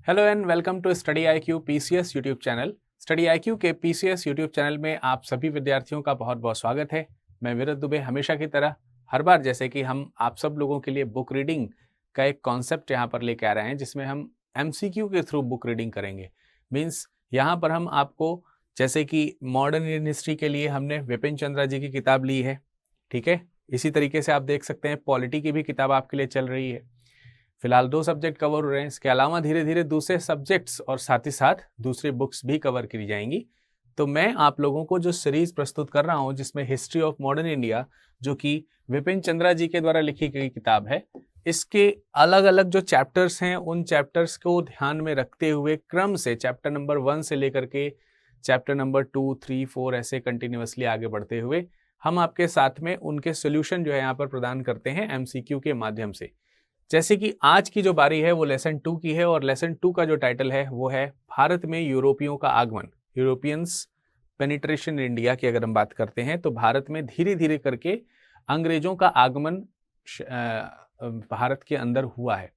Hello and welcome to study IQ PCS YouTube channel. Study IQ के PCS YouTube channel में आप सभी विद्यार्थियों का बहुत बहुत स्वागत है। मैं विरत दुबे हमेशा की तरह हर बार जैसे कि हम आप सब लोगों के लिए बुक रीडिंग का एक कॉन्सेप्ट यहाँ पर लेके आ रहे हैं, जिसमें हम MCQ के थ्रू बुक रीडिंग करेंगे। मीन्स यहाँ पर हम आपको जैसे कि मॉडर्न इंडियन हिस्ट्री के लिए हमने विपिन चंद्रा जी की किताब ली है, ठीक है। इसी तरीके से आप देख सकते हैं पॉलिटी की भी किताब आपके लिए चल रही है। फिलहाल 2 सब्जेक्ट कवर हो रहे हैं, इसके अलावा धीरे धीरे दूसरे सब्जेक्ट्स और साथ ही साथ दूसरी बुक्स भी कवर की जाएंगी। तो मैं आप लोगों को जो सीरीज प्रस्तुत कर रहा हूं, जिसमें हिस्ट्री ऑफ मॉडर्न इंडिया, जो कि विपिन चंद्रा जी के द्वारा लिखी गई किताब है, इसके अलग अलग जो चैप्टर्स हैं उन चैप्टर्स को ध्यान में रखते हुए क्रम से चैप्टर नंबर 1 से लेकर के चैप्टर नंबर 2, 3, 4 ऐसे कंटिन्यूअसली आगे बढ़ते हुए हम आपके साथ में उनके सोल्यूशन जो है यहाँ पर प्रदान करते हैं MCQ के माध्यम से। जैसे कि आज की जो बारी है वो लेसन 2 की है, और लेसन 2 का जो टाइटल है वो है भारत में यूरोपियों का आगमन, यूरोपियंस पेनिट्रेशन इंडिया की। अगर हम बात करते हैं तो भारत में धीरे धीरे करके अंग्रेजों का आगमन भारत के अंदर हुआ है।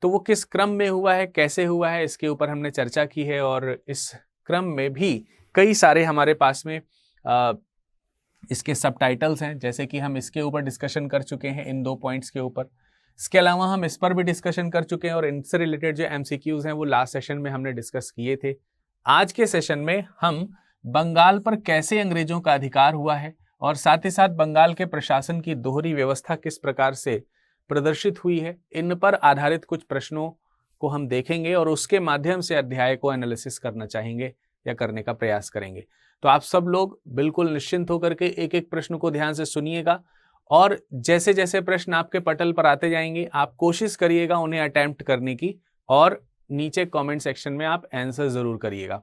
तो वो किस क्रम में हुआ है, कैसे हुआ है, इसके ऊपर हमने चर्चा की है। और इस क्रम में भी कई सारे हमारे पास में इसके सबटाइटल्स हैं, जैसे कि हम इसके ऊपर डिस्कशन कर चुके हैं इन 2 पॉइंट्स के ऊपर। इसके अलावा हम इस पर भी डिस्कशन कर चुके हैं और इनसे रिलेटेड जो MCQs हैं वो लास्ट सेशन में हमने डिस्कस किए थे। आज के सेशन में हम बंगाल पर कैसे अंग्रेजों का अधिकार हुआ है और साथ ही साथ बंगाल के प्रशासन की दोहरी व्यवस्था किस प्रकार से प्रदर्शित हुई है, इन पर आधारित कुछ प्रश्नों को हम देखेंगे और उसके माध्यम से अध्याय को एनालिसिस करना चाहेंगे या करने का प्रयास करेंगे। तो आप सब लोग बिल्कुल निश्चिंत होकर के एक एक प्रश्न को ध्यान से सुनिएगा, और जैसे जैसे प्रश्न आपके पटल पर आते जाएंगे आप कोशिश करिएगा उन्हें अटेम्प्ट करने की, और नीचे कमेंट सेक्शन में आप आंसर जरूर करिएगा।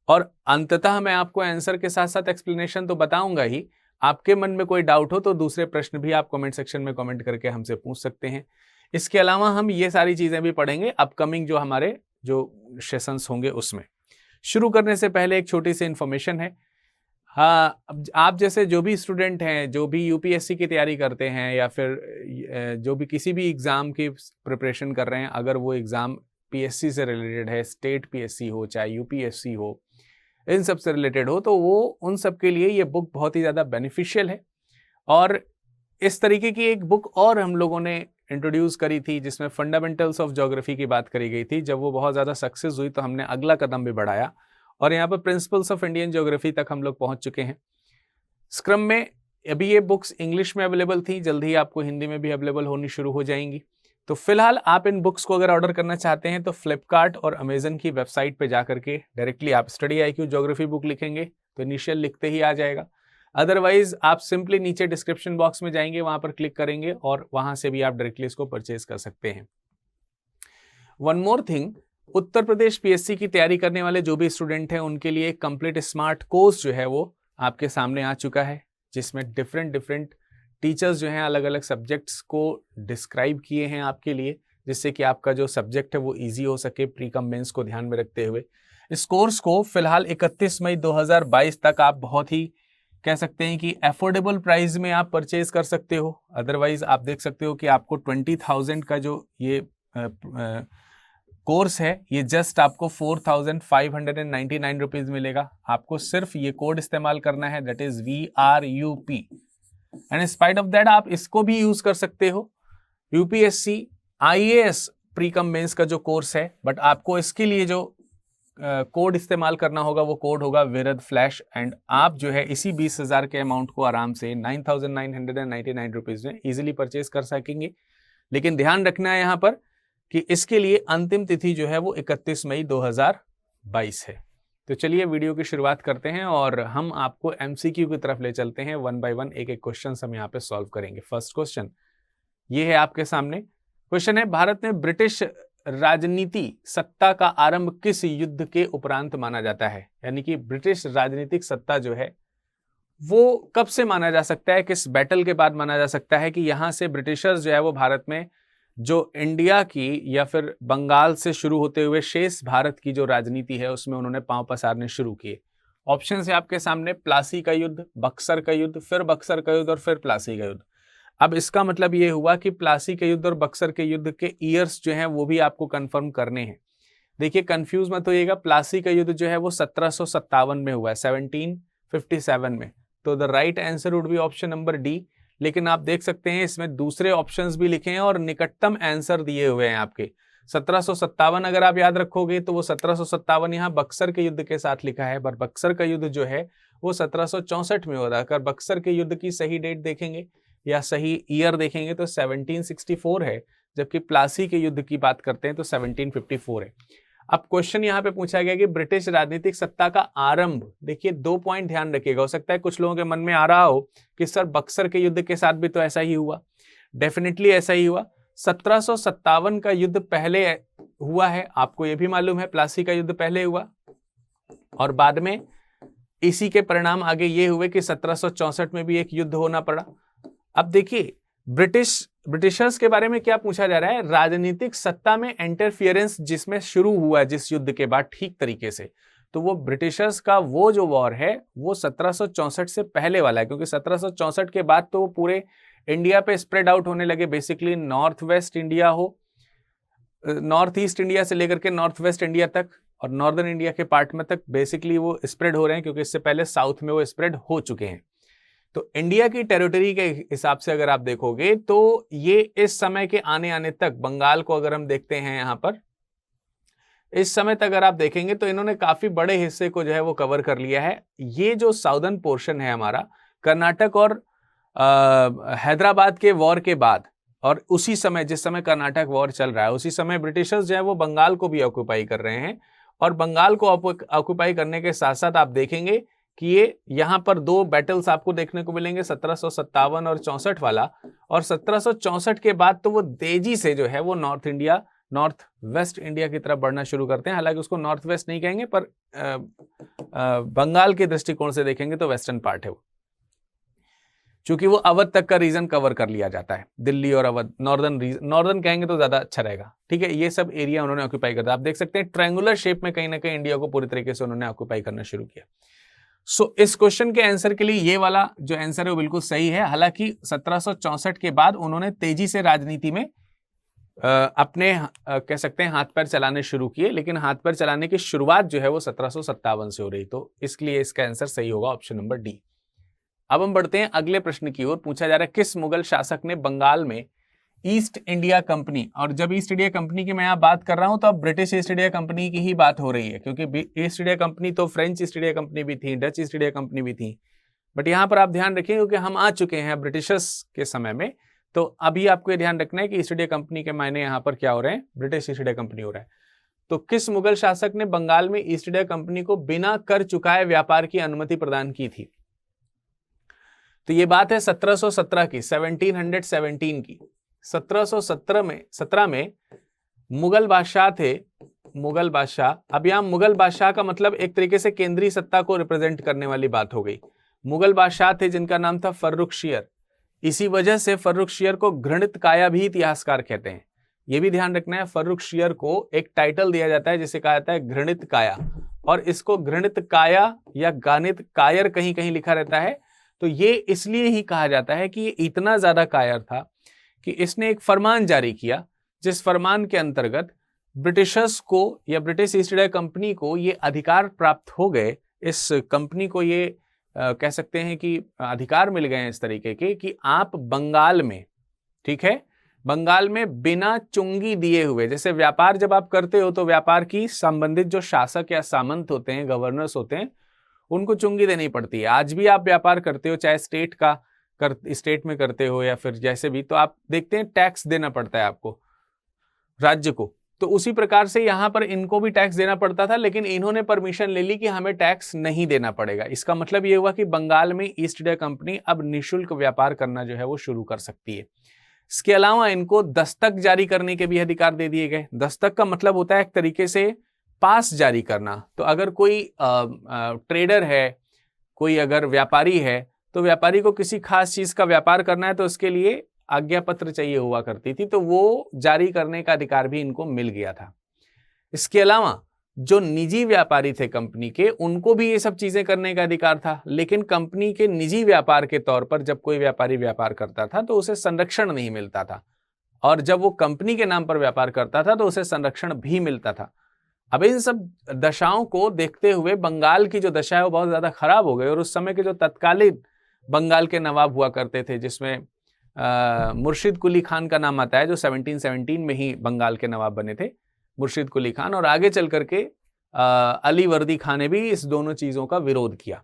और अंततः मैं आपको आंसर के साथ साथ एक्सप्लेनेशन तो बताऊंगा ही। आपके मन में कोई डाउट हो तो दूसरे प्रश्न भी आप कमेंट सेक्शन में कमेंट करके हमसे पूछ सकते हैं। इसके अलावा हम ये सारी चीजें भी पढ़ेंगे अपकमिंग जो हमारे जो सेशंस होंगे उसमें। शुरू करने से पहले एक छोटी सी इंफॉर्मेशन है। हाँ, अब आप जैसे जो भी स्टूडेंट हैं, जो भी UPSC की तैयारी करते हैं या फिर जो भी किसी भी एग्ज़ाम की प्रिपरेशन कर रहे हैं, अगर वो एग्ज़ाम PSC से रिलेटेड है, स्टेट PSC हो चाहे UPSC हो, इन सब से रिलेटेड हो, तो वो उन सब के लिए ये बुक बहुत ही ज़्यादा बेनिफिशियल है। और इस तरीके की एक बुक और हम लोगों ने इंट्रोड्यूस करी थी जिसमें फंडामेंटल्स ऑफ ज्योग्राफी की बात करी गई थी। जब वो बहुत ज़्यादा सक्सेस हुई तो हमने अगला कदम भी बढ़ाया और यहाँ पर प्रिंसिपल्स ऑफ इंडियन ज्योग्राफी तक हम लोग पहुंच चुके हैं। स्क्रम में अभी ये बुक्स इंग्लिश में अवेलेबल थी, जल्दी ही आपको हिंदी में भी अवेलेबल होनी शुरू हो जाएंगी। तो फिलहाल आप इन बुक्स को अगर ऑर्डर करना चाहते हैं तो फ्लिपकार्ट और अमेजन की वेबसाइट पे जाकर के डायरेक्टली आप स्टडी IQ ज्योग्राफी बुक लिखेंगे तो इनिशियल लिखते ही आ जाएगा। अदरवाइज आप सिंपली नीचे डिस्क्रिप्शन बॉक्स में जाएंगे, वहां पर क्लिक करेंगे और वहां से भी आप डायरेक्टली इसको परचेज कर सकते हैं। One more thing, Uttar Pradesh PSC की तैयारी करने वाले जो भी स्टूडेंट हैं उनके लिए कंप्लीट स्मार्ट कोर्स जो है वो आपके सामने आ चुका है, जिसमें डिफरेंट टीचर्स जो हैं अलग अलग सब्जेक्ट्स को डिस्क्राइब किए हैं आपके लिए, जिससे कि आपका जो सब्जेक्ट है वो इजी हो सके प्री कम मेंस को ध्यान में रखते हुए। इस कोर्स को फिलहाल 31 मई 2022 तक आप बहुत ही कह सकते हैं कि अफोर्डेबल प्राइस में आप परचेज कर सकते हो। अदरवाइज आप देख सकते हो कि आपको 20,000 का जो ये कोर्स है ये जस्ट आपको 4,599 रुपीज मिलेगा। आपको सिर्फ ये कोड इस्तेमाल करना है, that is VRUP, and in spite of that आप इसको भी यूज कर सकते हो UPSC IAS pre cum mains का जो कोर्स है, बट आपको इसके लिए जो कोड इस्तेमाल करना होगा वो कोड होगा विरद फ्लैश, एंड आप जो है इसी 20,000 के अमाउंट को आराम से 9,999 रुपीज में इजिली परचेज कर सकेंगे। लेकिन ध्यान रखना है यहाँ पर कि इसके लिए अंतिम तिथि जो है वो 31 मई 2022 है। तो चलिए वीडियो की शुरुआत करते हैं और हम आपको MCQ की तरफ ले चलते हैं। 1 बाय 1 एक एक क्वेश्चन हम यहाँ पे सॉल्व करेंगे। फर्स्ट क्वेश्चन ये है आपके सामने। क्वेश्चन है, भारत में ब्रिटिश राजनीति सत्ता का आरंभ किस युद्ध के उपरांत माना जाता है? यानी कि ब्रिटिश राजनीतिक सत्ता जो है वो कब से माना जा सकता है, किस बैटल के बाद माना जा सकता है कि यहां से ब्रिटिशर्स जो है वो भारत में जो इंडिया की या फिर बंगाल से शुरू होते हुए शेष भारत की जो राजनीति है उसमें उन्होंने पांव पसारने शुरू किए। ऑप्शन है आपके सामने, प्लासी का युद्ध, बक्सर का युद्ध, फिर बक्सर का युद्ध और फिर प्लासी का युद्ध। अब इसका मतलब ये हुआ कि प्लासी के युद्ध और बक्सर के युद्ध के ईयर्स जो हैं वो भी आपको कंफर्म करने हैं। देखिए कंफ्यूज मत होइएगा, प्लासी का युद्ध जो है वो 1757 में हुआ है, 1757 में। तो the right answer would be option number D. लेकिन आप देख सकते हैं इसमें दूसरे ऑप्शंस भी लिखे हैं और निकटतम आंसर दिए हुए हैं आपके। 1757 अगर आप याद रखोगे तो वो 1757 यहाँ बक्सर के युद्ध के साथ लिखा है, पर बक्सर का युद्ध जो है वो 1764 में हो रहा है। अगर बक्सर के युद्ध की सही डेट देखेंगे या सही ईयर देखेंगे तो 1764 है, जबकि प्लासी के युद्ध की बात करते हैं तो 1754 है। अब क्वेश्चन यहाँ पे पूछा गया कि ब्रिटिश राजनीतिक सत्ता का आरंभ, देखिए 2 पॉइंट ध्यान रखिएगा। हो सकता है कुछ लोगों के मन में आ रहा हो कि सर बक्सर के युद्ध के साथ भी तो ऐसा ही हुआ। डेफिनेटली ऐसा ही हुआ। 1757 का युद्ध पहले हुआ है, आपको यह भी मालूम है। प्लासी का युद्ध पहले हुआ और बाद में इसी के परिणाम आगे ये हुए कि 1764 में भी एक युद्ध होना पड़ा। अब देखिए ब्रिटिशर्स के बारे में क्या पूछा जा रहा है, राजनीतिक सत्ता में इंटरफियरेंस जिसमें शुरू हुआ जिस युद्ध के बाद ठीक तरीके से, तो वो ब्रिटिशर्स का वो जो वॉर है वो 1764 से पहले वाला है, क्योंकि 1764 के बाद तो वो पूरे इंडिया पे स्प्रेड आउट होने लगे। बेसिकली नॉर्थ वेस्ट इंडिया हो, नॉर्थ ईस्ट इंडिया से लेकर के नॉर्थ वेस्ट इंडिया तक और नॉर्दर्न इंडिया के पार्ट में तक बेसिकली वो स्प्रेड हो रहे हैं, क्योंकि इससे पहले साउथ में वो स्प्रेड हो चुके हैं। तो इंडिया की टेरिटरी के हिसाब से अगर आप देखोगे तो ये इस समय के आने तक, बंगाल को अगर हम देखते हैं यहाँ पर, इस समय तक अगर आप देखेंगे तो इन्होंने काफी बड़े हिस्से को जो है वो कवर कर लिया है। ये जो साउदर्न पोर्शन है हमारा, कर्नाटक और हैदराबाद के वॉर के बाद और उसी समय जिस समय कर्नाटक वॉर चल रहा है उसी समय ब्रिटिशर्स जो है वो बंगाल को भी ऑक्यूपाई कर रहे हैं। और बंगाल को ऑक्यूपाई करने के साथ साथ आप देखेंगे कि ये यहाँ पर 2 बैटल्स आपको देखने को मिलेंगे, 1757 और 64 वाला। और 1764 के बाद तो वो तेजी से जो है वो नॉर्थ वेस्ट इंडिया की तरफ बढ़ना शुरू करते हैं। हालांकि उसको नॉर्थ वेस्ट नहीं कहेंगे, पर बंगाल के दृष्टिकोण से देखेंगे तो वेस्टर्न पार्ट है वो, चूंकि वो अवध तक का रीजन कवर कर लिया जाता है। दिल्ली और अवध, नॉर्दर्न कहेंगे तो ज्यादा अच्छा रहेगा। ठीक है, ये सब एरिया उन्होंने ऑक्यूपाई कर दिया। आप देख सकते हैं ट्रायंगुलर शेप में कहीं ना कहीं इंडिया को पूरी तरीके से उन्होंने ऑक्यूपाई करना शुरू किया। सो इस क्वेश्चन के आंसर के लिए ये वाला जो आंसर है वो बिल्कुल सही है। हालांकि 1764 के बाद उन्होंने तेजी से राजनीति में अपने कह सकते हैं हाथ पैर चलाने शुरू किए, लेकिन हाथ पैर चलाने की शुरुआत जो है वो 1757 से हो रही। तो इसलिए इसका आंसर सही होगा ऑप्शन नंबर डी। अब हम बढ़ते हैं अगले प्रश्न की ओर। पूछा जा रहा है किस मुगल शासक ने बंगाल में ईस्ट इंडिया कंपनी, और जब ईस्ट इंडिया कंपनी की मैं यहाँ बात कर रहा हूं तो अब ब्रिटिश ईस्ट इंडिया कंपनी की ही बात हो रही है, क्योंकि ईस्ट इंडिया कंपनी तो फ्रेंच ईस्ट इंडिया कंपनी भी थी, डच ईस्ट इंडिया कंपनी भी थी। बट यहाँ पर आप ध्यान रखें क्योंकि हम आ चुके हैं ब्रिटिशर्स के समय में, तो अभी आपको ये ध्यान रखना है कि ईस्ट इंडिया कंपनी के मायने यहाँ पर क्या हो रहे हैं, ब्रिटिश ईस्ट इंडिया कंपनी हो रहा है। तो किस मुगल शासक ने बंगाल में ईस्ट इंडिया कंपनी को बिना कर चुकाए व्यापार की अनुमति प्रदान की थी? तो ये बात है 1717 की, 1717 की। 1717 में मुगल बादशाह थे, मुगल बादशाह। अब यहां मुगल बादशाह का मतलब एक तरीके से केंद्रीय सत्ता को रिप्रेजेंट करने वाली बात हो गई। मुगल बादशाह थे जिनका नाम था फर्रुखशियर। इसी वजह से फर्रुखशियर को घृणित काया भी इतिहासकार कहते हैं। यह भी ध्यान रखना है, फर्रुखशियर को एक टाइटल दिया जाता है जिसे कहा जाता है घृणित काया, और इसको घृणित काया या गानित कायर कहीं कहीं लिखा रहता है। तो ये इसलिए ही कहा जाता है कि ये इतना ज्यादा कायर था कि इसने एक फरमान जारी किया, जिस फरमान के अंतर्गत ब्रिटिशर्स को या ब्रिटिश ईस्ट इंडिया कंपनी को ये अधिकार प्राप्त हो गए, इस कंपनी को ये कह सकते हैं कि अधिकार मिल गए हैं इस तरीके के कि आप बंगाल में, ठीक है, बंगाल में बिना चुंगी दिए हुए, जैसे व्यापार जब आप करते हो तो व्यापार की संबंधित जो शासक या सामंत होते हैं, गवर्नर्स होते हैं, उनको चुंगी देनी पड़ती है। आज भी आप व्यापार करते हो, चाहे स्टेट में करते हो या फिर जैसे भी, तो आप देखते हैं टैक्स देना पड़ता है आपको, राज्य को। तो उसी प्रकार से यहां पर इनको भी टैक्स देना पड़ता था, लेकिन इन्होंने परमिशन ले ली कि हमें टैक्स नहीं देना पड़ेगा। इसका मतलब ये हुआ कि बंगाल में ईस्ट इंडिया कंपनी अब निःशुल्क व्यापार करना जो है वो शुरू कर सकती है। इसके अलावा इनको दस्तक जारी करने के भी अधिकार दे दिए गए। दस्तक का मतलब होता है एक तरीके से पास जारी करना। तो अगर कोई ट्रेडर है, कोई अगर व्यापारी है, तो व्यापारी को किसी खास चीज का व्यापार करना है तो उसके लिए आज्ञा पत्र चाहिए हुआ करती थी, तो वो जारी करने का अधिकार भी इनको मिल गया था। इसके अलावा जो निजी व्यापारी थे कंपनी के, उनको भी ये सब चीजें करने का अधिकार था, लेकिन कंपनी के निजी व्यापार के तौर पर जब कोई व्यापारी व्यापार करता था तो उसे संरक्षण नहीं मिलता था, और जब वो कंपनी के नाम पर व्यापार करता था तो उसे संरक्षण भी मिलता था। अब इन सब दशाओं को देखते हुए बंगाल की जो दशा है वो बहुत ज्यादा खराब हो गई, और उस समय के जो तत्कालीन बंगाल के नवाब हुआ करते थे, जिसमें मुर्शिद कुली खान का नाम आता है, जो 1717 में ही बंगाल के नवाब बने थे, मुर्शिद कुली खान, और आगे चल करके अली वर्दी खान ने भी इस दोनों चीजों का विरोध किया।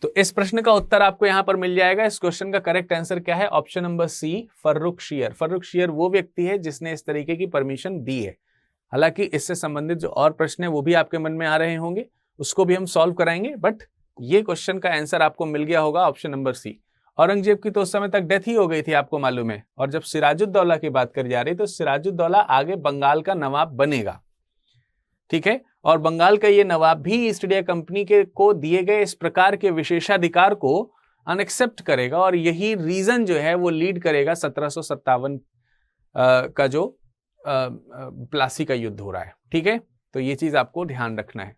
तो इस प्रश्न का उत्तर आपको यहां पर मिल जाएगा। इस क्वेश्चन का करेक्ट आंसर क्या है? Option number C, फर्रुखशियर। फर्रुखशियर वो व्यक्ति है जिसने इस तरीके की परमिशन दी है। हालांकि इससे संबंधित जो और प्रश्न है वो भी आपके मन में आ रहे होंगे, उसको भी हम सॉल्व कराएंगे, बट ये क्वेश्चन का आंसर आपको मिल गया होगा ऑप्शन नंबर सी। औरंगजेब की तो उस समय तक डेथ ही हो गई थी, आपको मालूम है। और जब सिराजुद्दौला की बात करी जा रही तो सिराजुद्दौला आगे बंगाल का नवाब बनेगा, ठीक है। और बंगाल का ये नवाब भी ईस्ट इंडिया कंपनी के को दिए गए इस प्रकार के विशेषाधिकार को अनएक्सेप्ट करेगा, और यही रीजन जो है वो लीड करेगा 1757 का जो प्लासी का युद्ध हो रहा है, ठीक है। तो ये चीज आपको ध्यान रखना है।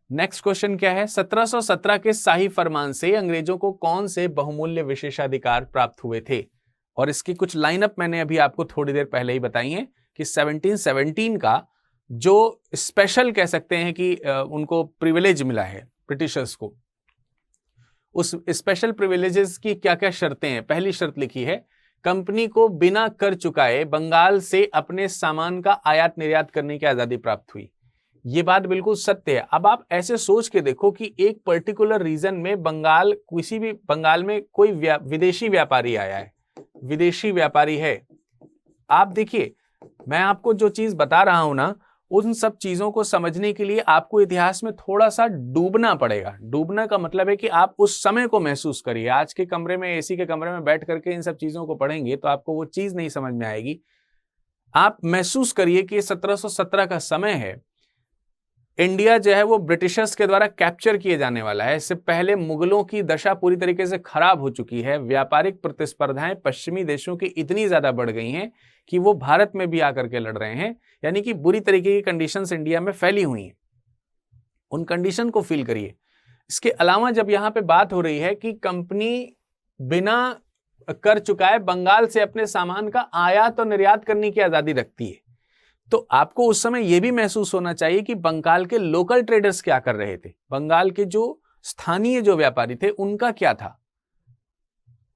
नेक्स्ट क्वेश्चन क्या है? 1717 के शाही फरमान से अंग्रेजों को कौन से बहुमूल्य विशेषाधिकार प्राप्त हुए थे? और इसकी कुछ लाइनअप मैंने अभी आपको थोड़ी देर पहले ही बताई है कि 1717 का जो स्पेशल कह सकते हैं कि उनको प्रिविलेज मिला है ब्रिटिशर्स को, उस स्पेशल प्रिविलेजेस की क्या क्या शर्तें हैं? पहली शर्त लिखी है, कंपनी को बिना कर चुकाए बंगाल से अपने सामान का आयात निर्यात करने की आजादी प्राप्त हुई। ये बात बिल्कुल सत्य है। अब आप ऐसे सोच के देखो कि एक पर्टिकुलर रीजन में बंगाल, किसी भी बंगाल में कोई विदेशी व्यापारी आया है, विदेशी व्यापारी है। आप देखिए, मैं आपको जो चीज बता रहा हूं ना, उन सब चीजों को समझने के लिए आपको इतिहास में थोड़ा सा डूबना पड़ेगा। डूबना का मतलब है कि आप उस समय को महसूस करिए। आज के कमरे में, एसी के कमरे में बैठ करके इन सब चीजों को पढ़ेंगे तो आपको वो चीज नहीं समझ में आएगी। आप महसूस करिए कि 1717 का समय है, इंडिया जो है वो ब्रिटिशर्स के द्वारा कैप्चर किए जाने वाला है। इससे पहले मुगलों की दशा पूरी तरीके से खराब हो चुकी है। व्यापारिक प्रतिस्पर्धाएं पश्चिमी देशों की इतनी ज्यादा बढ़ गई हैं कि वो भारत में भी आकर के लड़ रहे हैं, यानी कि बुरी तरीके की कंडीशंस इंडिया में फैली हुई हैं। उन कंडीशन को फील करिए। इसके अलावा जब यहां पे बात हो रही है कि कंपनी बिना कर चुकाए बंगाल से अपने सामान का आयात और निर्यात करने की आजादी रखती है, तो आपको उस समय यह भी महसूस होना चाहिए कि बंगाल के लोकल ट्रेडर्स क्या कर रहे थे, बंगाल के जो स्थानीय जो व्यापारी थे उनका क्या था।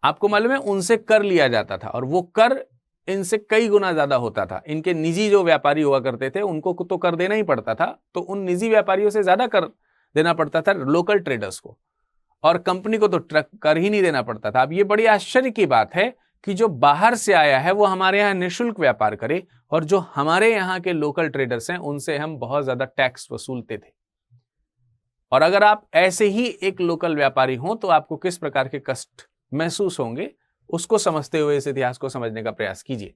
आपको मालूम है, उनसे कर लिया जाता था और वो कर इनसे कई गुना ज्यादा होता था। इनके निजी जो व्यापारी हुआ करते थे उनको तो कर देना ही पड़ता था, तो उन निजी व्यापारियों से ज्यादा कर देना पड़ता था लोकल ट्रेडर्स को, और कंपनी को तो कर ही नहीं देना पड़ता था। अब ये बड़ी आश्चर्य की बात है कि जो बाहर से आया है वो हमारे यहाँ निःशुल्क व्यापार करे, और जो हमारे यहाँ के लोकल ट्रेडर्स हैं उनसे हम बहुत ज्यादा टैक्स वसूलते थे। और अगर आप ऐसे ही एक लोकल व्यापारी हो तो आपको किस प्रकार के कष्ट महसूस होंगे, उसको समझते हुए इस इतिहास को समझने का प्रयास कीजिए।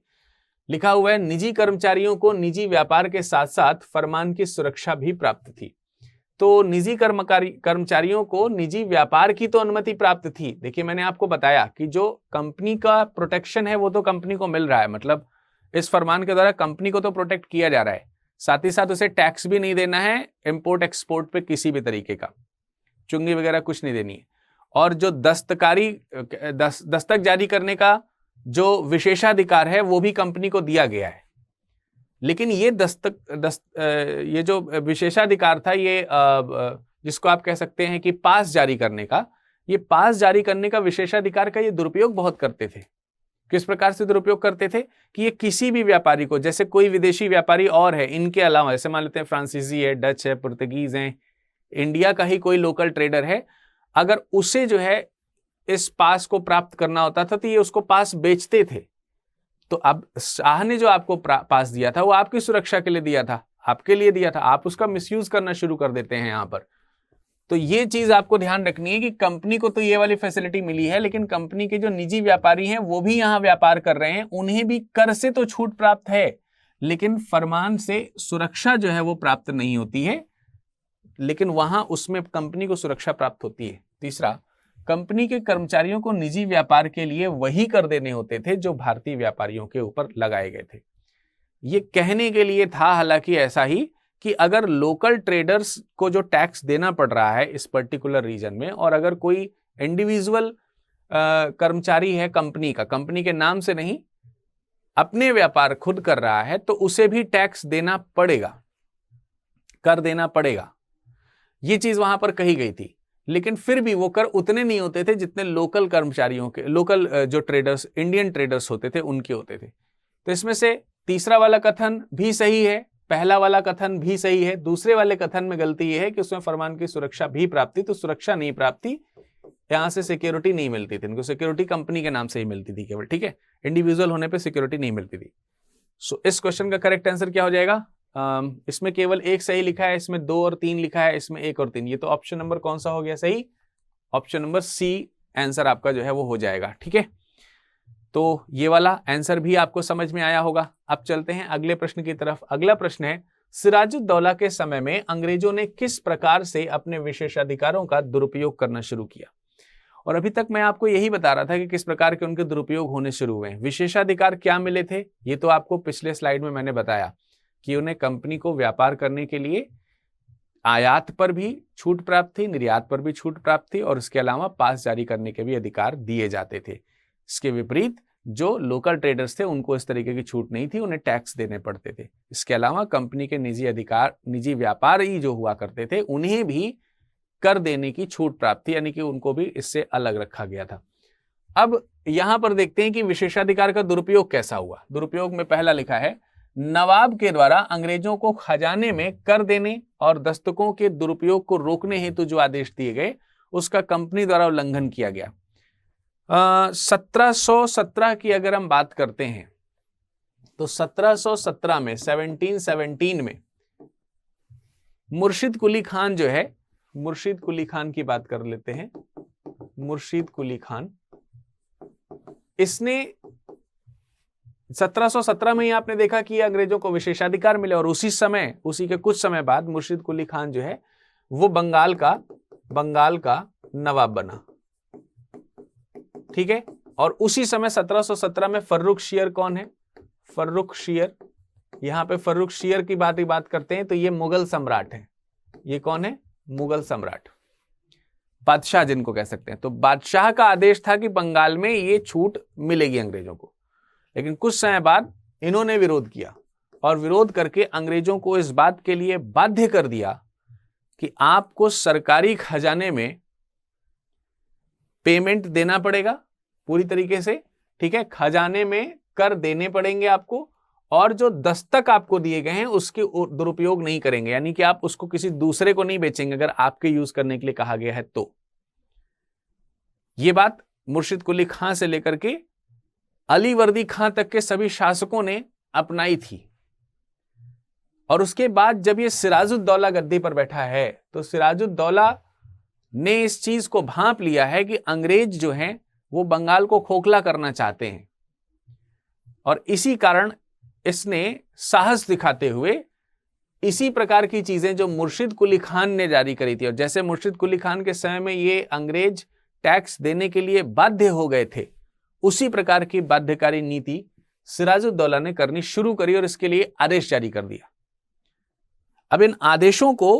लिखा हुआ है, निजी कर्मचारियों को निजी व्यापार के साथ साथ फरमान की सुरक्षा भी प्राप्त थी। तो निजी कर्मचारियों को निजी व्यापार की तो अनुमति प्राप्त थी। देखिए, मैंने आपको बताया कि जो कंपनी का प्रोटेक्शन है वो तो कंपनी को मिल रहा है, मतलब इस फरमान के द्वारा कंपनी को तो प्रोटेक्ट किया जा रहा है, साथ ही साथ उसे टैक्स भी नहीं देना है इंपोर्ट एक्सपोर्ट पे, किसी भी तरीके का चुंगी वगैरह कुछ नहीं देनी है। और जो दस्तक जारी करने का जो विशेषाधिकार है वो भी कंपनी को दिया गया है। लेकिन ये ये जो विशेषाधिकार था, ये जिसको आप कह सकते हैं कि पास जारी करने का, ये पास जारी करने का विशेषाधिकार का ये दुरुपयोग बहुत करते थे। किस प्रकार से दुरुपयोग करते थे कि ये किसी भी व्यापारी को, जैसे कोई विदेशी व्यापारी और है इनके अलावा, जैसे मान लेते हैं फ्रांसीसी है, डच है, पुर्तगीज है, इंडिया का ही कोई लोकल ट्रेडर है, अगर उसे जो है इस पास को प्राप्त करना होता था तो ये उसको पास बेचते थे। तो अब शाह ने जो आपको पास दिया था वो आपकी सुरक्षा के लिए दिया था, आपके लिए दिया था, आप उसका मिसयूज करना शुरू कर देते हैं यहां पर। तो ये चीज आपको ध्यान रखनी है कि कंपनी को तो ये वाली फैसिलिटी मिली है, लेकिन कंपनी के जो निजी व्यापारी हैं वो भी यहां व्यापार कर रहे हैं, उन्हें भी कर से तो छूट प्राप्त है, लेकिन फरमान से सुरक्षा जो है वो प्राप्त नहीं होती है, लेकिन वहां उसमें कंपनी को सुरक्षा प्राप्त होती है। तीसरा, कंपनी के कर्मचारियों को निजी व्यापार के लिए वही कर देने होते थे जो भारतीय व्यापारियों के ऊपर लगाए गए थे। ये कहने के लिए था हालांकि ऐसा ही कि अगर लोकल ट्रेडर्स को जो टैक्स देना पड़ रहा है इस पर्टिकुलर रीजन में, और अगर कोई इंडिविजुअल कर्मचारी है कंपनी का, कंपनी के नाम से नहीं, अपने व्यापार खुद कर रहा है तो उसे भी टैक्स देना पड़ेगा, कर देना पड़ेगा। ये चीज वहां पर कही गई थी, लेकिन फिर भी वो कर उतने नहीं होते थे जितने लोकल कर्मचारियों के, लोकल जो ट्रेडर्स, इंडियन ट्रेडर्स होते थे उनके होते थे। तो इसमें से तीसरा वाला कथन भी सही है, पहला वाला कथन भी सही है। दूसरे वाले कथन में गलती यह है कि उसमें फरमान की सुरक्षा भी प्राप्ति, तो सुरक्षा नहीं प्राप्ति, यहां से सिक्योरिटी नहीं मिलती थी इनको, सिक्योरिटी कंपनी के नाम से ही मिलती थी केवल, ठीक है, इंडिविजुअल होने पे सिक्योरिटी नहीं मिलती थी। सो इस क्वेश्चन का करेक्ट आंसर क्या हो जाएगा? इसमें केवल एक सही लिखा है, इसमें 2 और 3 लिखा है, इसमें 1 और 3, ये तो ऑप्शन नंबर कौन सा हो गया सही? ऑप्शन नंबर सी आंसर आपका जो है वो हो जाएगा, ठीक है। तो ये वाला आंसर भी आपको समझ में आया होगा। अब चलते हैं अगले प्रश्न की तरफ। अगला प्रश्न है, सिराजुद्दौला के समय में अंग्रेजों ने किस प्रकार से अपने विशेषाधिकारों का दुरुपयोग करना शुरू किया? और अभी तक मैं आपको यही बता रहा था कि किस प्रकार के उनके दुरुपयोग होने शुरू हुए हैं। विशेषाधिकार क्या मिले थे, ये तो आपको पिछले स्लाइड में मैंने बताया कि उन्हें कंपनी को व्यापार करने के लिए आयात पर भी छूट प्राप्त थी, निर्यात पर भी छूट प्राप्त थी, और इसके अलावा पास जारी करने के भी अधिकार दिए जाते थे। इसके विपरीत जो लोकल ट्रेडर्स थे उनको इस तरीके की छूट नहीं थी, उन्हें टैक्स देने पड़ते थे। इसके अलावा कंपनी के निजी अधिकार, निजी व्यापारी जो हुआ करते थे उन्हें भी कर देने की छूट प्राप्त थी, यानी कि उनको भी इससे अलग रखा गया था। अब यहां पर देखते हैं कि विशेषाधिकार का दुरुपयोग कैसा हुआ। दुरुपयोग में पहला लिखा है, नवाब के द्वारा अंग्रेजों को खजाने में कर देने और दस्तकों के दुरुपयोग को रोकने हेतु जो आदेश दिए गए उसका कंपनी द्वारा उल्लंघन किया गया। 1717 की अगर हम बात करते हैं तो 1717 में 1717 में मुर्शिद कुली खान जो है, मुर्शिद कुली खान की बात कर लेते हैं। मुर्शिद कुली खान, इसने 1717 में ही आपने देखा कि अंग्रेजों को विशेषाधिकार मिले, और उसी समय, उसी के कुछ समय बाद मुर्शिद कुली खान जो है वो बंगाल का नवाब बना, ठीक है। और उसी समय 1717 में फर्रुख शियर कौन है? फर्रुख शियर, यहां पे फर्रुख शियर की बात करते हैं तो ये मुगल सम्राट है। ये कौन है? मुगल सम्राट, बादशाह जिनको कह सकते हैं। तो बादशाह का आदेश था कि बंगाल में ये छूट मिलेगी अंग्रेजों को, लेकिन कुछ समय बाद इन्होंने विरोध किया, और विरोध करके अंग्रेजों को इस बात के लिए बाध्य कर दिया कि आपको सरकारी खजाने में पेमेंट देना पड़ेगा पूरी तरीके से, ठीक है, खजाने में कर देने पड़ेंगे आपको, और जो दस्तक आपको दिए गए हैं उसके दुरुपयोग नहीं करेंगे, यानी कि आप उसको किसी दूसरे को नहीं बेचेंगे अगर आपके यूज करने के लिए कहा गया है तो। यह बात मुर्शिद कुली खां से लेकर के अली वर्दी खां तक के सभी शासकों ने अपनाई थी। और उसके बाद जब ये सिराजुद्दौला गद्दी पर बैठा है तो सिराजुद्दौला ने इस चीज को भांप लिया है कि अंग्रेज जो हैं वो बंगाल को खोखला करना चाहते हैं, और इसी कारण इसने साहस दिखाते हुए इसी प्रकार की चीजें जो मुर्शिद कुली खान ने जारी करी थी, और जैसे मुर्शिद कुली खान के समय में ये अंग्रेज टैक्स देने के लिए बाध्य हो गए थे, उसी प्रकार की बाध्यकारी नीति सिराजुद्दौला ने करनी शुरू करी और इसके लिए आदेश जारी कर दिया। अब इन आदेशों को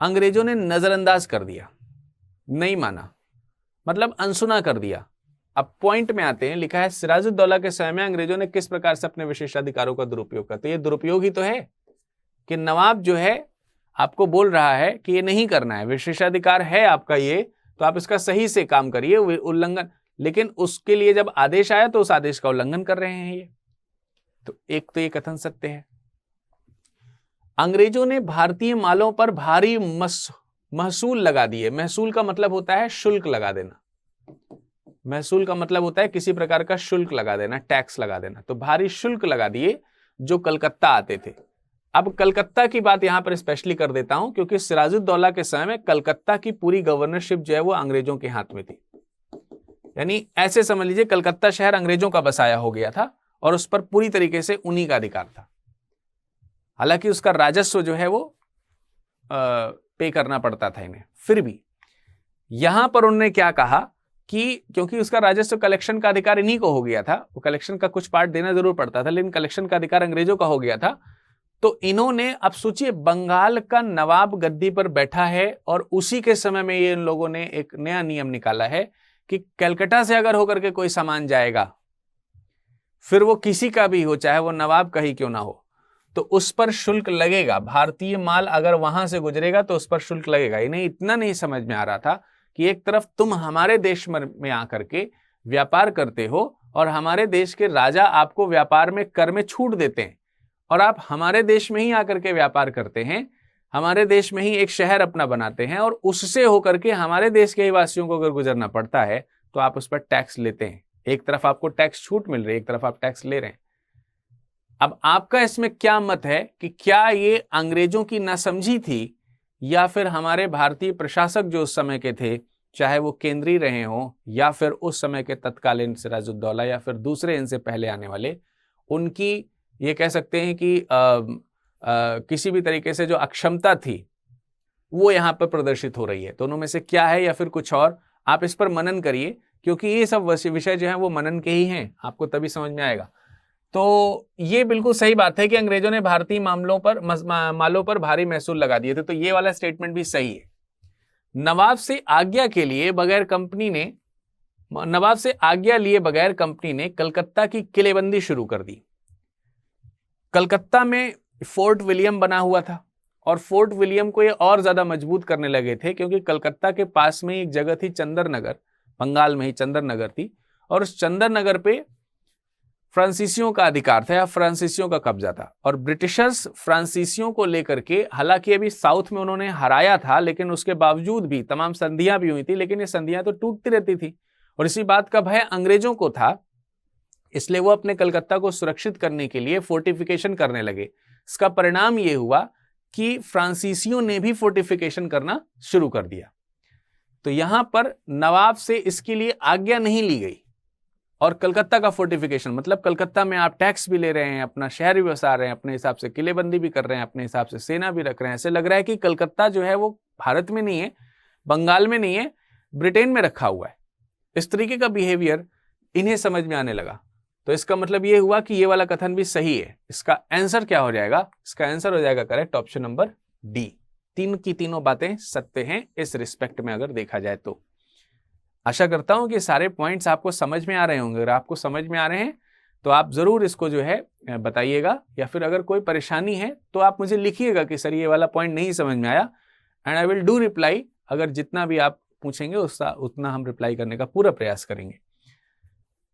अंग्रेजों ने नजरअंदाज कर दिया, नहीं माना, मतलब अनसुना कर दिया। अब पॉइंट में आते हैं, लिखा है सिराजुद्दौला के समय में अंग्रेजों ने किस प्रकार से अपने विशेषाधिकारों का दुरुपयोग किया। तो ये दुरुपयोग ही तो है कि नवाब जो है आपको बोल रहा है कि ये नहीं करना है, विशेषाधिकार है आपका ये, तो आप इसका सही से काम करिए, उल्लंघन, लेकिन उसके लिए जब आदेश आया तो उस आदेश का उल्लंघन कर रहे हैं ये। तो एक तो ये कथन सत्य है। अंग्रेजों ने भारतीय मालों पर भारी महसूल लगा दिए। महसूल का मतलब होता है शुल्क लगा देना, महसूल का मतलब होता है किसी प्रकार का शुल्क लगा देना, टैक्स लगा देना। तो भारी शुल्क लगा दिए जो कलकत्ता आते थे। अब कलकत्ता की बात यहां पर स्पेशली कर देता हूं क्योंकि सिराजुद्दौला के समय में कलकत्ता की पूरी गवर्नरशिप जो है वो अंग्रेजों के हाथ में थी। यानी ऐसे समझ लीजिए कलकत्ता शहर अंग्रेजों का बसाया हो गया था और उस पर पूरी तरीके से उन्हीं का अधिकार था। हालांकि उसका राजस्व जो है वो पे करना पड़ता था इन्हें, फिर भी यहां पर उन्होंने क्या कहा कि क्योंकि उसका राजस्व कलेक्शन का अधिकार इन्हीं को हो गया था, वो कलेक्शन का कुछ पार्ट देना जरूर पड़ता था लेकिन कलेक्शन का अधिकार अंग्रेजों का हो गया था। तो इन्होंने, अब सोचिए बंगाल का नवाब गद्दी पर बैठा है और उसी के समय में ये इन लोगों ने एक नया नियम निकाला है कि कलकत्ता से अगर होकर के कोई सामान जाएगा फिर वो किसी का भी हो, चाहे वो नवाब का ही क्यों ना हो, तो उस पर शुल्क लगेगा। भारतीय माल अगर वहां से गुजरेगा तो उस पर शुल्क लगेगा। इन्हें इतना नहीं समझ में आ रहा था कि एक तरफ तुम हमारे देश में आकर के व्यापार करते हो और हमारे देश के राजा आपको व्यापार में कर में छूट देते हैं, और आप हमारे देश में ही आकर के व्यापार करते हैं, हमारे देश में ही एक शहर अपना बनाते हैं, और उससे होकर के हमारे देश के ही वासियों को अगर गुजरना पड़ता है तो आप उस पर टैक्स लेते हैं। एक तरफ आपको टैक्स छूट मिल रही है, एक तरफ आप टैक्स ले रहे हैं। अब आपका इसमें क्या मत है कि क्या ये अंग्रेजों की नासमझी थी, या फिर हमारे भारतीय प्रशासक जो उस समय के थे, चाहे वो केंद्रीय रहे हों या फिर उस समय के तत्कालीन सिराजुद्दौला या फिर दूसरे इनसे पहले आने वाले, उनकी ये कह सकते हैं कि किसी भी तरीके से जो अक्षमता थी वो यहाँ पर प्रदर्शित हो रही है। दोनों में से क्या है, या फिर कुछ और, आप इस पर मनन करिए, क्योंकि ये सब विषय जो है वो मनन के ही हैं, आपको तभी समझ में आएगा। तो ये बिल्कुल सही बात है कि अंग्रेजों ने भारतीय मालों पर भारी महसूल लगा दिए थे, तो ये वाला स्टेटमेंट भी सही है। नवाब से आज्ञा लिए बगैर कंपनी ने कलकत्ता की किलेबंदी शुरू कर दी। कलकत्ता में फोर्ट विलियम बना हुआ था, और फोर्ट विलियम को ये और ज्यादा मजबूत करने लगे थे, क्योंकि कलकत्ता के पास में एक जगह थी चंदर नगर, बंगाल में ही चंदर नगर थी, और उस चंदर नगर पे फ्रांसीसियों का अधिकार था या फ्रांसीसियों का कब्जा था। और ब्रिटिशर्स फ्रांसीसियों को लेकर के, हालांकि अभी साउथ में उन्होंने हराया था, लेकिन उसके बावजूद भी तमाम संधियां भी हुई थी, लेकिन ये संधियां तो टूटती रहती थी, और इसी बात का भय अंग्रेजों को था, इसलिए वो अपने कलकत्ता को सुरक्षित करने के लिए फोर्टिफिकेशन करने लगे। इसका परिणाम ये हुआ कि फ्रांसीसियों ने भी फोर्टिफिकेशन करना शुरू कर दिया। तो यहां पर नवाब से इसके लिए आज्ञा नहीं ली गई, और कलकत्ता का फोर्टिफिकेशन मतलब कलकत्ता में आप टैक्स भी ले रहे हैं, अपना शहर भी बसा रहे हैं, अपने हिसाब से किलेबंदी भी कर रहे हैं, अपने हिसाब से सेना भी रख रहे हैं। ऐसे लग रहा है कि कलकत्ता जो है वो भारत में नहीं है, बंगाल में नहीं है, ब्रिटेन में रखा हुआ है। इस तरीके का बिहेवियर इन्हें समझ में आने लगा। तो इसका मतलब ये हुआ कि ये वाला कथन भी सही है। इसका आंसर क्या हो जाएगा? इसका आंसर हो जाएगा करेक्ट ऑप्शन नंबर डी। तीन की तीनों बातें सत्य हैं इस रिस्पेक्ट में अगर देखा जाए तो। आशा करता हूं कि सारे पॉइंट्स आपको समझ में आ रहे होंगे। अगर आपको समझ में आ रहे हैं तो आप जरूर इसको जो है बताइएगा, या फिर अगर कोई परेशानी है तो आप मुझे लिखिएगा कि सर ये वाला पॉइंट नहीं समझ में आया, and I will do reply. अगर जितना भी आप पूछेंगे उतना हम रिप्लाई करने का पूरा प्रयास करेंगे।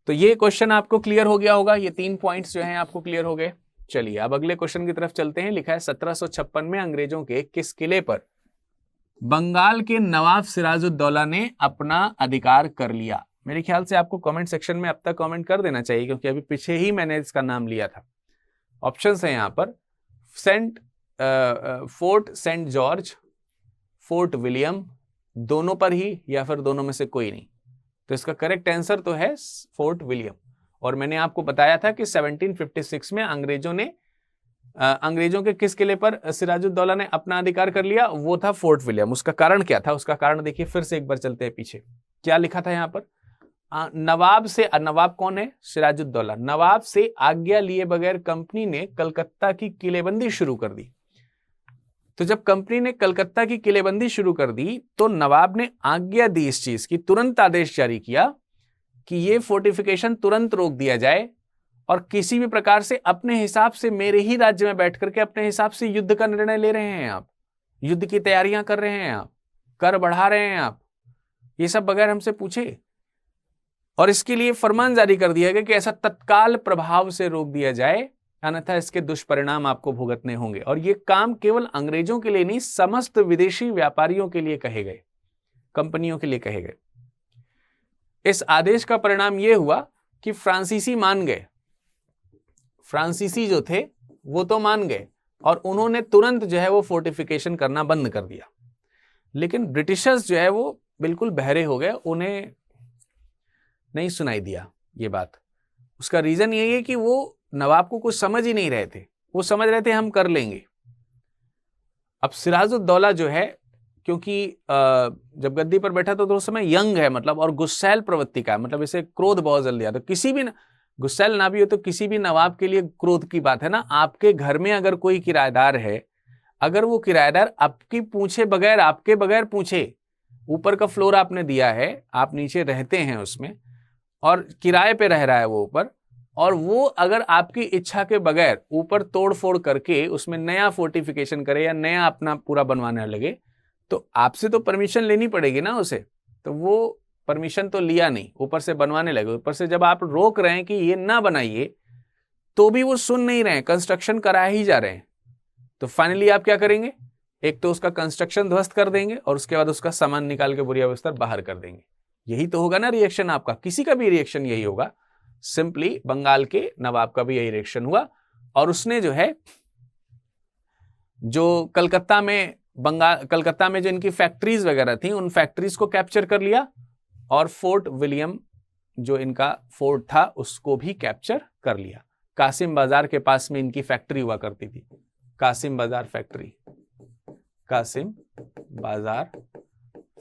तो ये क्वेश्चन आपको क्लियर हो गया होगा, ये 3 पॉइंट्स जो हैं आपको क्लियर हो गए। चलिए अब अगले क्वेश्चन की तरफ चलते हैं। लिखा है 1756 में अंग्रेजों के किस किले पर बंगाल के नवाब सिराजुद्दौला ने अपना अधिकार कर लिया? मेरे ख्याल से आपको कमेंट सेक्शन में अब तक कमेंट कर देना चाहिए, क्योंकि अभी पीछे ही मैंने इसका नाम लिया था। ऑप्शंस हैं यहाँ पर Fort Saint George, Fort William, दोनों पर ही, या फिर दोनों में से कोई नहीं। तो इसका करेक्ट आंसर तो है फोर्ट विलियम। और मैंने आपको बताया था कि 1756 में अंग्रेजों के किस किले पर सिराजुद्दौला ने अपना अधिकार कर लिया? वो था फोर्ट विलियम। उसका कारण क्या था? उसका कारण देखिए, फिर से एक बार चलते हैं पीछे। क्या लिखा था यहाँ पर? नवाब कौन है? सिराजुद्दौला। नवाब से आज्ञा लिए बगैर कंपनी ने कलकत्ता की किलेबंदी शुरू कर दी। तो जब कंपनी ने कलकत्ता की किलेबंदी शुरू कर दी तो नवाब ने आज्ञा दी इस चीज की, तुरंत आदेश जारी किया कि ये फोर्टिफिकेशन तुरंत रोक दिया जाए, और किसी भी प्रकार से अपने हिसाब से, मेरे ही राज्य में बैठ करके अपने हिसाब से युद्ध का निर्णय ले रहे हैं आप, युद्ध की तैयारियां कर रहे हैं आप, कर बढ़ा रहे हैं आप, ये सब बगैर हमसे पूछे। और इसके लिए फरमान जारी कर दिया गया कि ऐसा तत्काल प्रभाव से रोक दिया जाए, अन्यथा इसके दुष्परिणाम आपको भुगतने होंगे। और ये काम केवल अंग्रेजों के लिए नहीं, समस्त विदेशी व्यापारियों के लिए कहे गए, कंपनियों के लिए कहे गए। इस आदेश का परिणाम यह हुआ कि फ्रांसीसी मान गए, फ्रांसीसी जो थे वो तो मान गए, और उन्होंने तुरंत जो है वो फोर्टिफिकेशन करना बंद कर दिया। लेकिन ब्रिटिशर्स जो है वो बिल्कुल बहरे हो गए, उन्हें नहीं सुनाई दिया ये बात। उसका रीजन यही है कि वो नवाब को कुछ समझ ही नहीं रहे थे, वो समझ रहे थे हम कर लेंगे। अब सिराजुद्दौला जो है, क्योंकि जब गद्दी पर बैठा तो उस समय यंग है, मतलब, और गुस्सैल प्रवृत्ति का, मतलब इसे क्रोध बहुत जल्दी आता। किसी भी गुस्सैल ना भी हो तो किसी भी नवाब के लिए क्रोध की बात है ना। आपके घर में अगर कोई किराएदार है, अगर वो किराएदार आपकी पूछे बगैर, आपके बगैर पूछे, ऊपर का फ्लोर आपने दिया है, आप नीचे रहते हैं उसमें, और किराए पे रह रहा है वो ऊपर, और वो अगर आपकी इच्छा के बगैर ऊपर तोड़ फोड़ करके उसमें नया फोर्टिफिकेशन करे या नया अपना पूरा बनवाने लगे, तो आपसे तो परमिशन लेनी पड़ेगी ना उसे। तो वो परमिशन तो लिया नहीं, ऊपर से बनवाने लगे। ऊपर से जब आप रोक रहे हैं कि ये ना बनाइए, तो भी वो सुन नहीं रहे हैं, कंस्ट्रक्शन करा ही जा रहे हैं। तो फाइनली आप क्या करेंगे? एक तो उसका कंस्ट्रक्शन ध्वस्त कर देंगे और उसके बाद उसका सामान निकाल के बोरिया बिस्तर बाहर कर देंगे। यही तो होगा ना रिएक्शन आपका, किसी का भी रिएक्शन यही होगा। सिंपली बंगाल के नवाब का भी यही रिएक्शन हुआ और उसने जो है, जो कलकत्ता में जो इनकी फैक्ट्रीज वगैरह थी, उन फैक्ट्रीज को कैप्चर कर लिया और फोर्ट विलियम जो इनका फोर्ट था उसको भी कैप्चर कर लिया। कासिम बाजार के पास में इनकी फैक्ट्री हुआ करती थी, कासिम बाजार फैक्ट्री, कासिम बाजार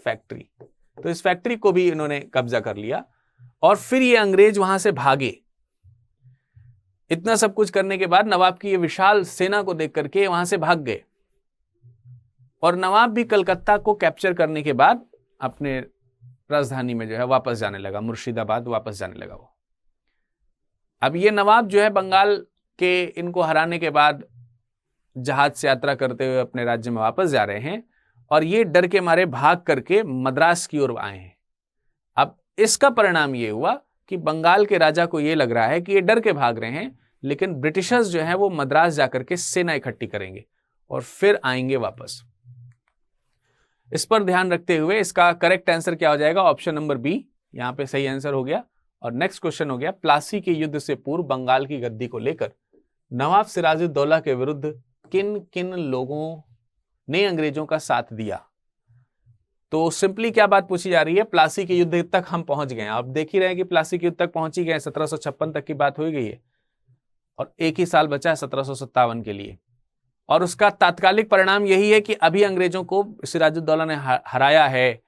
फैक्ट्री। तो इस फैक्ट्री को भी इन्होंने कब्जा कर लिया और फिर ये अंग्रेज वहां से भागे। इतना सब कुछ करने के बाद नवाब की ये विशाल सेना को देख करके वहां से भाग गए और नवाब भी कलकत्ता को कैप्चर करने के बाद अपने राजधानी में जो है वापस जाने लगा, मुर्शिदाबाद वापस जाने लगा वो। अब ये नवाब जो है बंगाल के इनको हराने के बाद जहाज से यात्रा करते हुए अपने राज्य में वापस जा रहे हैं और ये डर के मारे भाग करके मद्रास की ओर आए हैं। अब इसका परिणाम ये हुआ कि बंगाल के राजा को ये लग रहा है कि ये डर के भाग रहे हैं, लेकिन ब्रिटिशर्स जो है वो मद्रास जाकर के सेना इकट्ठी करेंगे और फिर आएंगे वापस। इस पर ध्यान रखते हुए इसका करेक्ट आंसर क्या हो जाएगा? ऑप्शन नंबर बी यहां पे सही आंसर हो गया। और नेक्स्ट क्वेश्चन हो गया, प्लासी के युद्ध से पूर्व बंगाल की गद्दी को लेकर नवाब सिराजुद्दौला के विरुद्ध किन किन लोगों ने अंग्रेजों का साथ दिया? तो सिंपली क्या बात पूछी जा रही है, प्लासी के युद्ध तक हम पहुंच गए। आप देख ही रहे हैं कि प्लासी के युद्ध तक पहुंच ही गए, 1756 तक की बात हो गई है और एक ही साल बचा है 1757 के लिए। और उसका तात्कालिक परिणाम यही है कि अभी अंग्रेजों को सिराजुद्दौला ने हराया है।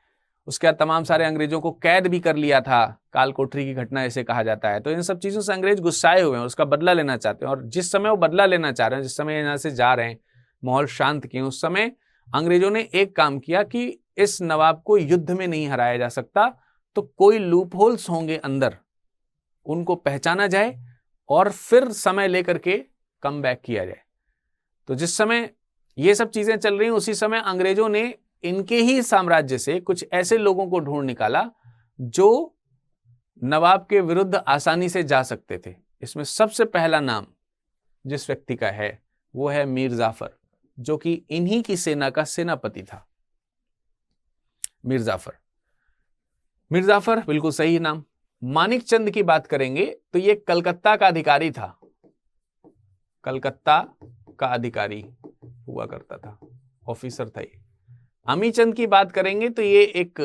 उसके बाद तमाम सारे अंग्रेजों को कैद भी कर लिया था, काल कोठरी की घटना ऐसे कहा जाता है। तो इन सब चीजों से अंग्रेज गुस्साए हुए हैं, उसका बदला लेना चाहते हैं। और जिस समय वो बदला लेना चाह रहे हैं, जिस समय यहाँ से जा रहे हैं, माहौल शांत किए, उस समय अंग्रेजों ने एक काम किया कि इस नवाब को युद्ध में नहीं हराया जा सकता, तो कोई लूप होल्स होंगे अंदर, उनको पहचाना जाए और फिर समय लेकर के कम बैक किया जाए। तो जिस समय ये सब चीजें चल रही हैं, उसी समय अंग्रेजों ने इनके ही साम्राज्य से कुछ ऐसे लोगों को ढूंढ निकाला जो नवाब के विरुद्ध आसानी से जा सकते थे। इसमें सबसे पहला नाम जिस व्यक्ति का है वो है मीर जाफर, जो कि इन्हीं की सेना का सेनापति था। मीर जाफर बिल्कुल सही नाम। मानिक चंद की बात करेंगे तो ये कलकत्ता का अधिकारी था, कलकत्ता का अधिकारी हुआ करता था, ऑफिसर था ये। अमीचंद की बात करेंगे तो ये एक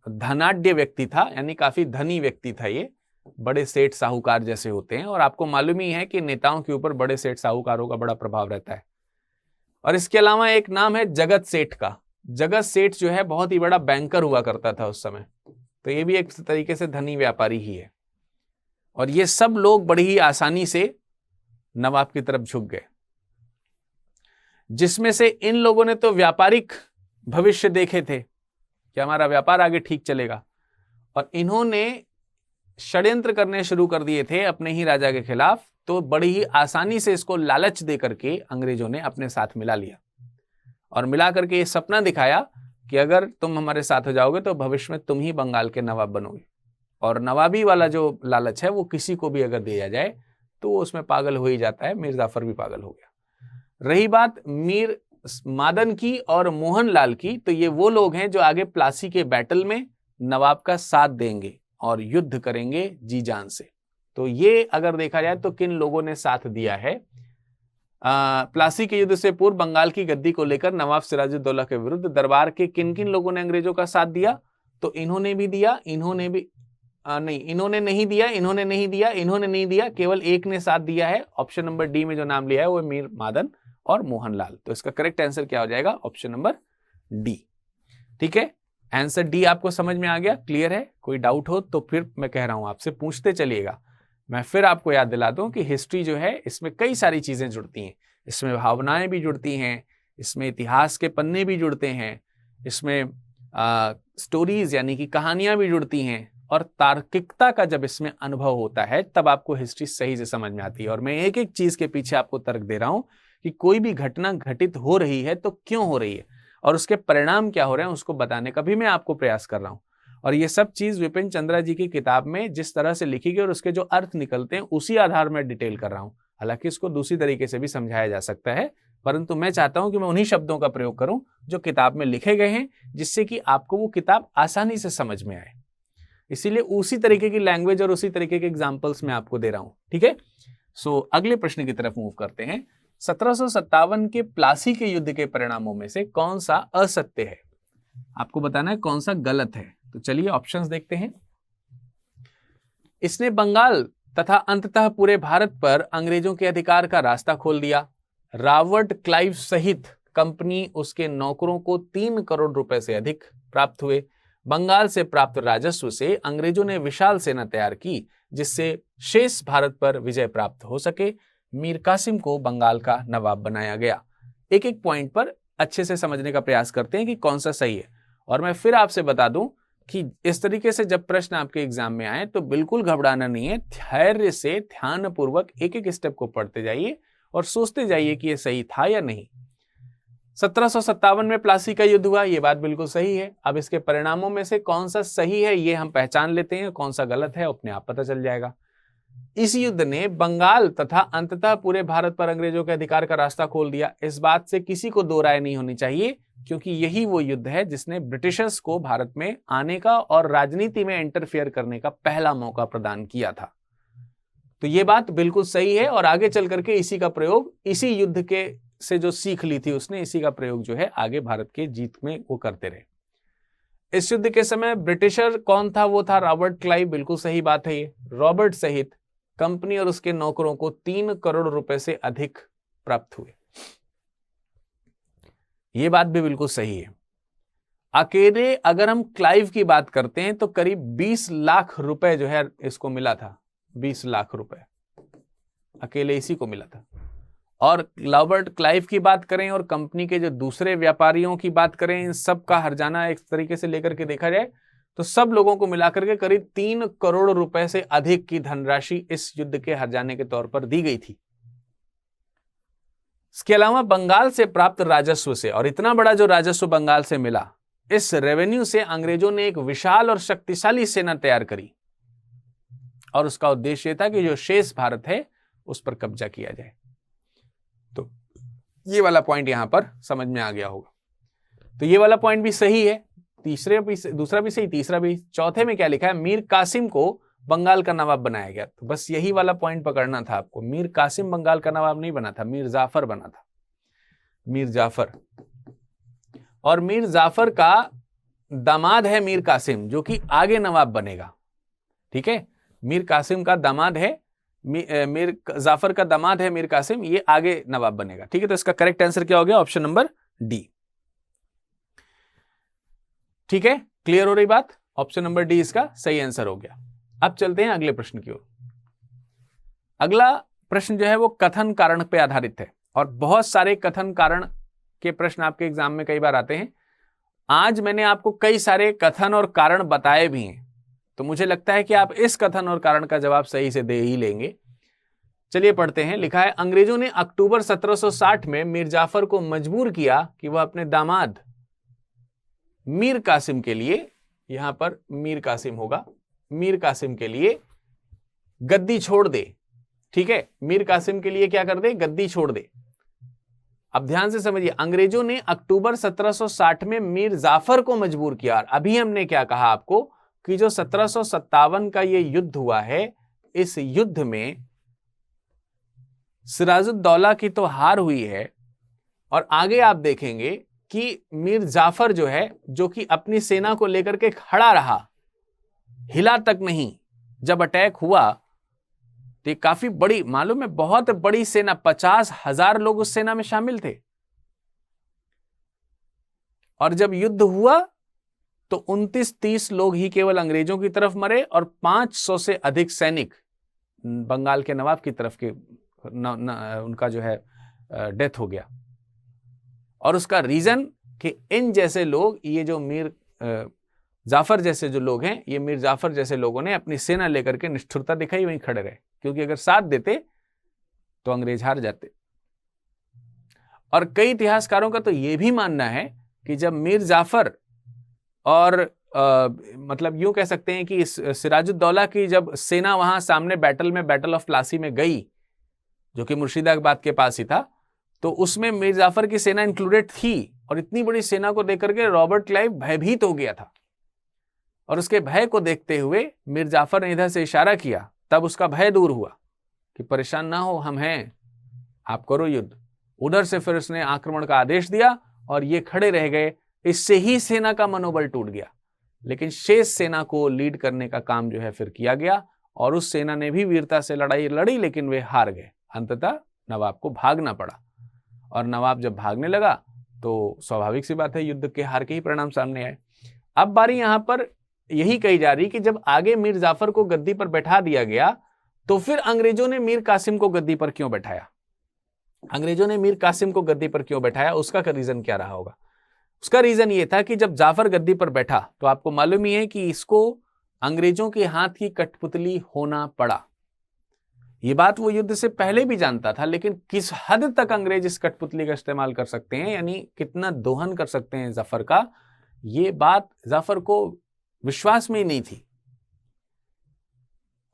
धनाढ्य व्यक्ति था, यानी काफी धनी व्यक्ति था। ये बड़े सेठ साहूकार जैसे होते हैं और आपको मालूम ही है कि नेताओं के ऊपर बड़े सेठ साहूकारों का बड़ा प्रभाव रहता है। और इसके अलावा एक नाम है जगत सेठ का। जगत सेठ जो है बहुत ही बड़ा बैंकर हुआ करता था उस समय, तो ये भी एक तरीके से धनी व्यापारी ही है। और ये सब लोग बड़ी ही आसानी से नवाब की तरफ झुक गए, जिसमें से इन लोगों ने तो व्यापारिक भविष्य देखे थे कि हमारा व्यापार आगे ठीक चलेगा, और इन्होंने षड्यंत्र करने शुरू कर दिए थे अपने ही राजा के खिलाफ। तो बड़ी ही आसानी से इसको लालच दे करके अंग्रेजों ने अपने साथ मिला लिया और मिला करके ये सपना दिखाया कि अगर तुम हमारे साथ हो जाओगे तो भविष्य में तुम ही बंगाल के नवाब बनोगे। और नवाबी वाला जो लालच है वो किसी को भी अगर दिया जाए तो वो उसमें पागल हो ही जाता है। मीर जाफर भी पागल हो गया। रही बात मीर मादन की और मोहन लाल की, तो ये वो लोग हैं जो आगे प्लासी के बैटल में नवाब का साथ देंगे और युद्ध करेंगे जी जान से। तो ये अगर देखा जाए तो किन लोगों ने साथ दिया है प्लासी के युद्ध से पूर्व बंगाल की गद्दी को लेकर नवाब सिराजुद्दौला के विरुद्ध दरबार के किन किन लोगों ने अंग्रेजों का साथ दिया? तो इन्होंने भी दिया, इन्होंने भी नहीं, इन्होंने नहीं दिया, इन्होंने नहीं दिया, इन्होंने नहीं दिया, केवल एक ने साथ दिया है। ऑप्शन नंबर डी में जो नाम लिया है वो मीर मादन और मोहनलाल। तो इसका करेक्ट आंसर क्या हो जाएगा? Option number D. ठीक है, आंसर डी आपको समझ में आ गया, क्लियर है? कोई डाउट हो तो फिर मैं कह रहा हूं आपसे पूछते चलिएगा। मैं फिर आपको याद दिला दूं कि हिस्ट्री जो है इसमें कई सारी चीजें जुड़ती हैं, इसमें भावनाएं भी जुड़ती हैं, इसमें इतिहास के पन्ने भी जुड़ते हैं, इसमें स्टोरीज यानी कि कहानियां भी जुड़ती हैं, और तार्किकता का जब इसमें अनुभव होता है तब आपको हिस्ट्री सही से समझ में आती है। और मैं एक एक चीज के पीछे आपको तर्क दे रहा हूं कि कोई भी घटना घटित हो रही है तो क्यों हो रही है और उसके परिणाम क्या हो रहे हैं उसको बताने का भी मैं आपको प्रयास कर रहा हूं। और ये सब चीज विपिन चंद्रा जी की किताब में जिस तरह से लिखी गई और उसके जो अर्थ निकलते हैं उसी आधार में डिटेल कर रहा हूं। हालांकि इसको दूसरी तरीके से भी समझाया जा सकता है, परंतु मैं चाहता हूं कि मैं उन्हीं शब्दों का प्रयोग करूं जो किताब में लिखे गए हैं, जिससे कि आपको वो किताब आसानी से समझ में आए। इसीलिए उसी तरीके की लैंग्वेज और उसी तरीके के एग्जाम्पल्स मैं आपको दे रहा हूं। ठीक है, सो अगले प्रश्न की तरफ मूव करते हैं। 1757 के प्लासी के युद्ध के परिणामों में से कौन सा असत्य है, आपको बताना है कौन सा गलत है। तो चलिए ऑप्शंस देखते हैं। इसने बंगाल तथा अंततः पूरे भारत पर अंग्रेजों के अधिकार का रास्ता खोल दिया। रॉबर्ट क्लाइव सहित कंपनी उसके नौकरों को 3 करोड़ रुपए से अधिक प्राप्त हुए। बंगाल से प्राप्त राजस्व से अंग्रेजों ने विशाल सेना तैयार की जिससे शेष भारत पर विजय प्राप्त हो सके। मीर कासिम को बंगाल का नवाब बनाया गया। एक एक पॉइंट पर अच्छे से समझने का प्रयास करते हैं कि कौन सा सही है। और मैं फिर आपसे बता दूं कि इस तरीके से जब प्रश्न आपके एग्जाम में आए तो बिल्कुल घबराना नहीं है, धैर्य से ध्यानपूर्वक एक एक स्टेप को पढ़ते जाइए और सोचते जाइए कि यह सही था या नहीं। 1757 में प्लासी का युद्ध हुआ, यह बात बिल्कुल सही है। अब इसके परिणामों में से कौन सा सही है यह हम पहचान लेते हैं, कौन सा गलत है अपने आप पता चल जाएगा। इस युद्ध ने बंगाल तथा अंततः पूरे भारत पर अंग्रेजों के अधिकार का रास्ता खोल दिया। इस बात से किसी को दो राय नहीं होनी चाहिए, क्योंकि यही वो युद्ध है जिसने ब्रिटिशर्स को भारत में आने का और राजनीति में इंटरफेयर करने का पहला मौका प्रदान किया था। तो ये बात बिल्कुल सही है और आगे चल करके इसी का प्रयोग, इसी युद्ध के से जो सीख ली थी उसने, इसी का प्रयोग जो है आगे भारत के जीत में वो करते रहे। इस युद्ध के समय ब्रिटिशर कौन था, वो था रॉबर्ट क्लाइव। बिल्कुल सही बात है ये। रॉबर्ट सहित कंपनी और उसके नौकरों को 3 करोड़ रुपए से अधिक प्राप्त हुए, यह बात भी बिल्कुल सही है। अकेले अगर हम क्लाइव की बात करते हैं तो करीब 20 लाख रुपए जो है इसको मिला था। 20 लाख रुपए अकेले इसी को मिला था। और रॉबर्ट क्लाइव की बात करें और कंपनी के जो दूसरे व्यापारियों की बात करें, इन सब का हर्जाना एक तरीके से लेकर के देखा जाए तो सब लोगों को मिलाकर के करीब 3 करोड़ रुपए से अधिक की धनराशि इस युद्ध के हर्जाने के तौर पर दी गई थी। इसके अलावा बंगाल से प्राप्त राजस्व से, और इतना बड़ा जो राजस्व बंगाल से मिला, इस रेवेन्यू से अंग्रेजों ने एक विशाल और शक्तिशाली सेना तैयार करी और उसका उद्देश्य था कि जो शेष भारत है उस पर कब्जा किया जाए। तो ये वाला पॉइंट यहां पर समझ में आ गया होगा। तो ये वाला पॉइंट भी सही है, दूसरा भी सही, तीसरा भी। चौथे में क्या लिखा है, मीर कासिम को बंगाल का नवाब बनाया गया। तो बस यही वाला पॉइंट पकड़ना था आपको। मीर कासिम बंगाल का नवाब नहीं बना था, मीर जाफर बना था, मीर जाफर। और मीर जाफर का दामाद है मीर कासिम, जो कि आगे नवाब बनेगा। ठीक है, मीर कासिम का दामाद है, मीर जाफर का दामाद है मीर कासिम, ये आगे नवाब बनेगा। ठीक है, तो इसका करेक्ट आंसर क्या हो गया, ऑप्शन नंबर डी। ठीक है, क्लियर हो रही बात, ऑप्शन नंबर डी इसका सही आंसर हो गया। अब चलते हैं अगले प्रश्न की ओर। अगला प्रश्न जो है वो कथन कारण पे आधारित है और बहुत सारे कथन कारण के प्रश्न आपके एग्जाम में कई बार आते हैं। आज मैंने आपको कई सारे कथन और कारण बताए भी हैं, तो मुझे लगता है कि आप इस कथन और कारण का जवाब सही से दे ही लेंगे। चलिए पढ़ते हैं। लिखा है, अंग्रेजों ने अक्टूबर 1760 में मीर जाफर को मजबूर किया कि वह अपने दामाद मीर कासिम के लिए, यहां पर मीर कासिम होगा, मीर कासिम के लिए गद्दी छोड़ दे। ठीक है, मीर कासिम के लिए क्या कर दे, गद्दी छोड़ दे। अब ध्यान से समझिए, अंग्रेजों ने अक्टूबर 1760 में मीर जाफर को मजबूर किया। अभी हमने क्या कहा आपको कि जो 1757 का ये युद्ध हुआ है, इस युद्ध में सिराजुद्दौला की तो हार हुई है और आगे आप देखेंगे कि मीर जाफर जो है, जो कि अपनी सेना को लेकर के खड़ा रहा, हिला तक नहीं। जब अटैक हुआ तो काफी बड़ी, मालूम है, बहुत बड़ी सेना, 50,000 लोग उस सेना में शामिल थे। और जब युद्ध हुआ तो 29-30 लोग ही केवल अंग्रेजों की तरफ मरे और 500 से अधिक सैनिक बंगाल के नवाब की तरफ के उनका जो है डेथ हो गया। और उसका रीजन कि इन जैसे लोग, ये जो मीर जाफर जैसे जो लोग हैं, ये मीर जाफर जैसे लोगों ने अपनी सेना लेकर के निष्ठुरता दिखाई, वहीं खड़े रहे, क्योंकि अगर साथ देते तो अंग्रेज हार जाते। और कई इतिहासकारों का तो यह भी मानना है कि जब मीर जाफर और मतलब यूं कह सकते हैं कि सिराजुद्दौला की जब सेना वहां सामने बैटल ऑफ प्लासी में गई, जो कि मुर्शिदाबाद के पास ही था, तो उसमें मीर जाफर की सेना इंक्लूडेड थी। और इतनी बड़ी सेना को देखकर के रॉबर्ट क्लाइव भयभीत हो गया था, और उसके भय को देखते हुए मीर जाफर ने इधर से इशारा किया, तब उसका भय दूर हुआ कि परेशान ना हो, हम हैं, आप करो युद्ध। उधर से फिर उसने आक्रमण का आदेश दिया और ये खड़े रह गए। इससे ही सेना का मनोबल टूट गया। लेकिन शेष सेना को लीड करने का काम जो है फिर किया गया, और उस सेना ने भी वीरता से लड़ाई लड़ी, लेकिन वे हार गए। अंततः नवाब को भागना पड़ा, और नवाब जब भागने लगा तो स्वाभाविक सी बात है, युद्ध के हार के ही परिणाम सामने आए। अब बारी यहां पर यही कही जा रही कि जब आगे मीर जाफर को गद्दी पर बैठा दिया गया, तो फिर अंग्रेजों ने मीर कासिम को गद्दी पर क्यों बैठाया? अंग्रेजों ने मीर कासिम को गद्दी पर क्यों बैठाया? उसका रीजन क्या रहा होगा? उसका रीजन ये था कि जब जाफर गद्दी पर बैठा तो आपको मालूम ही है कि इसको अंग्रेजों के हाथ की कठपुतली होना पड़ा। ये बात वो युद्ध से पहले भी जानता था, लेकिन किस हद तक अंग्रेज इस कठपुतली का इस्तेमाल कर सकते हैं, यानी कितना दोहन कर सकते हैं जाफर का, ये बात जाफर को विश्वास में ही नहीं थी।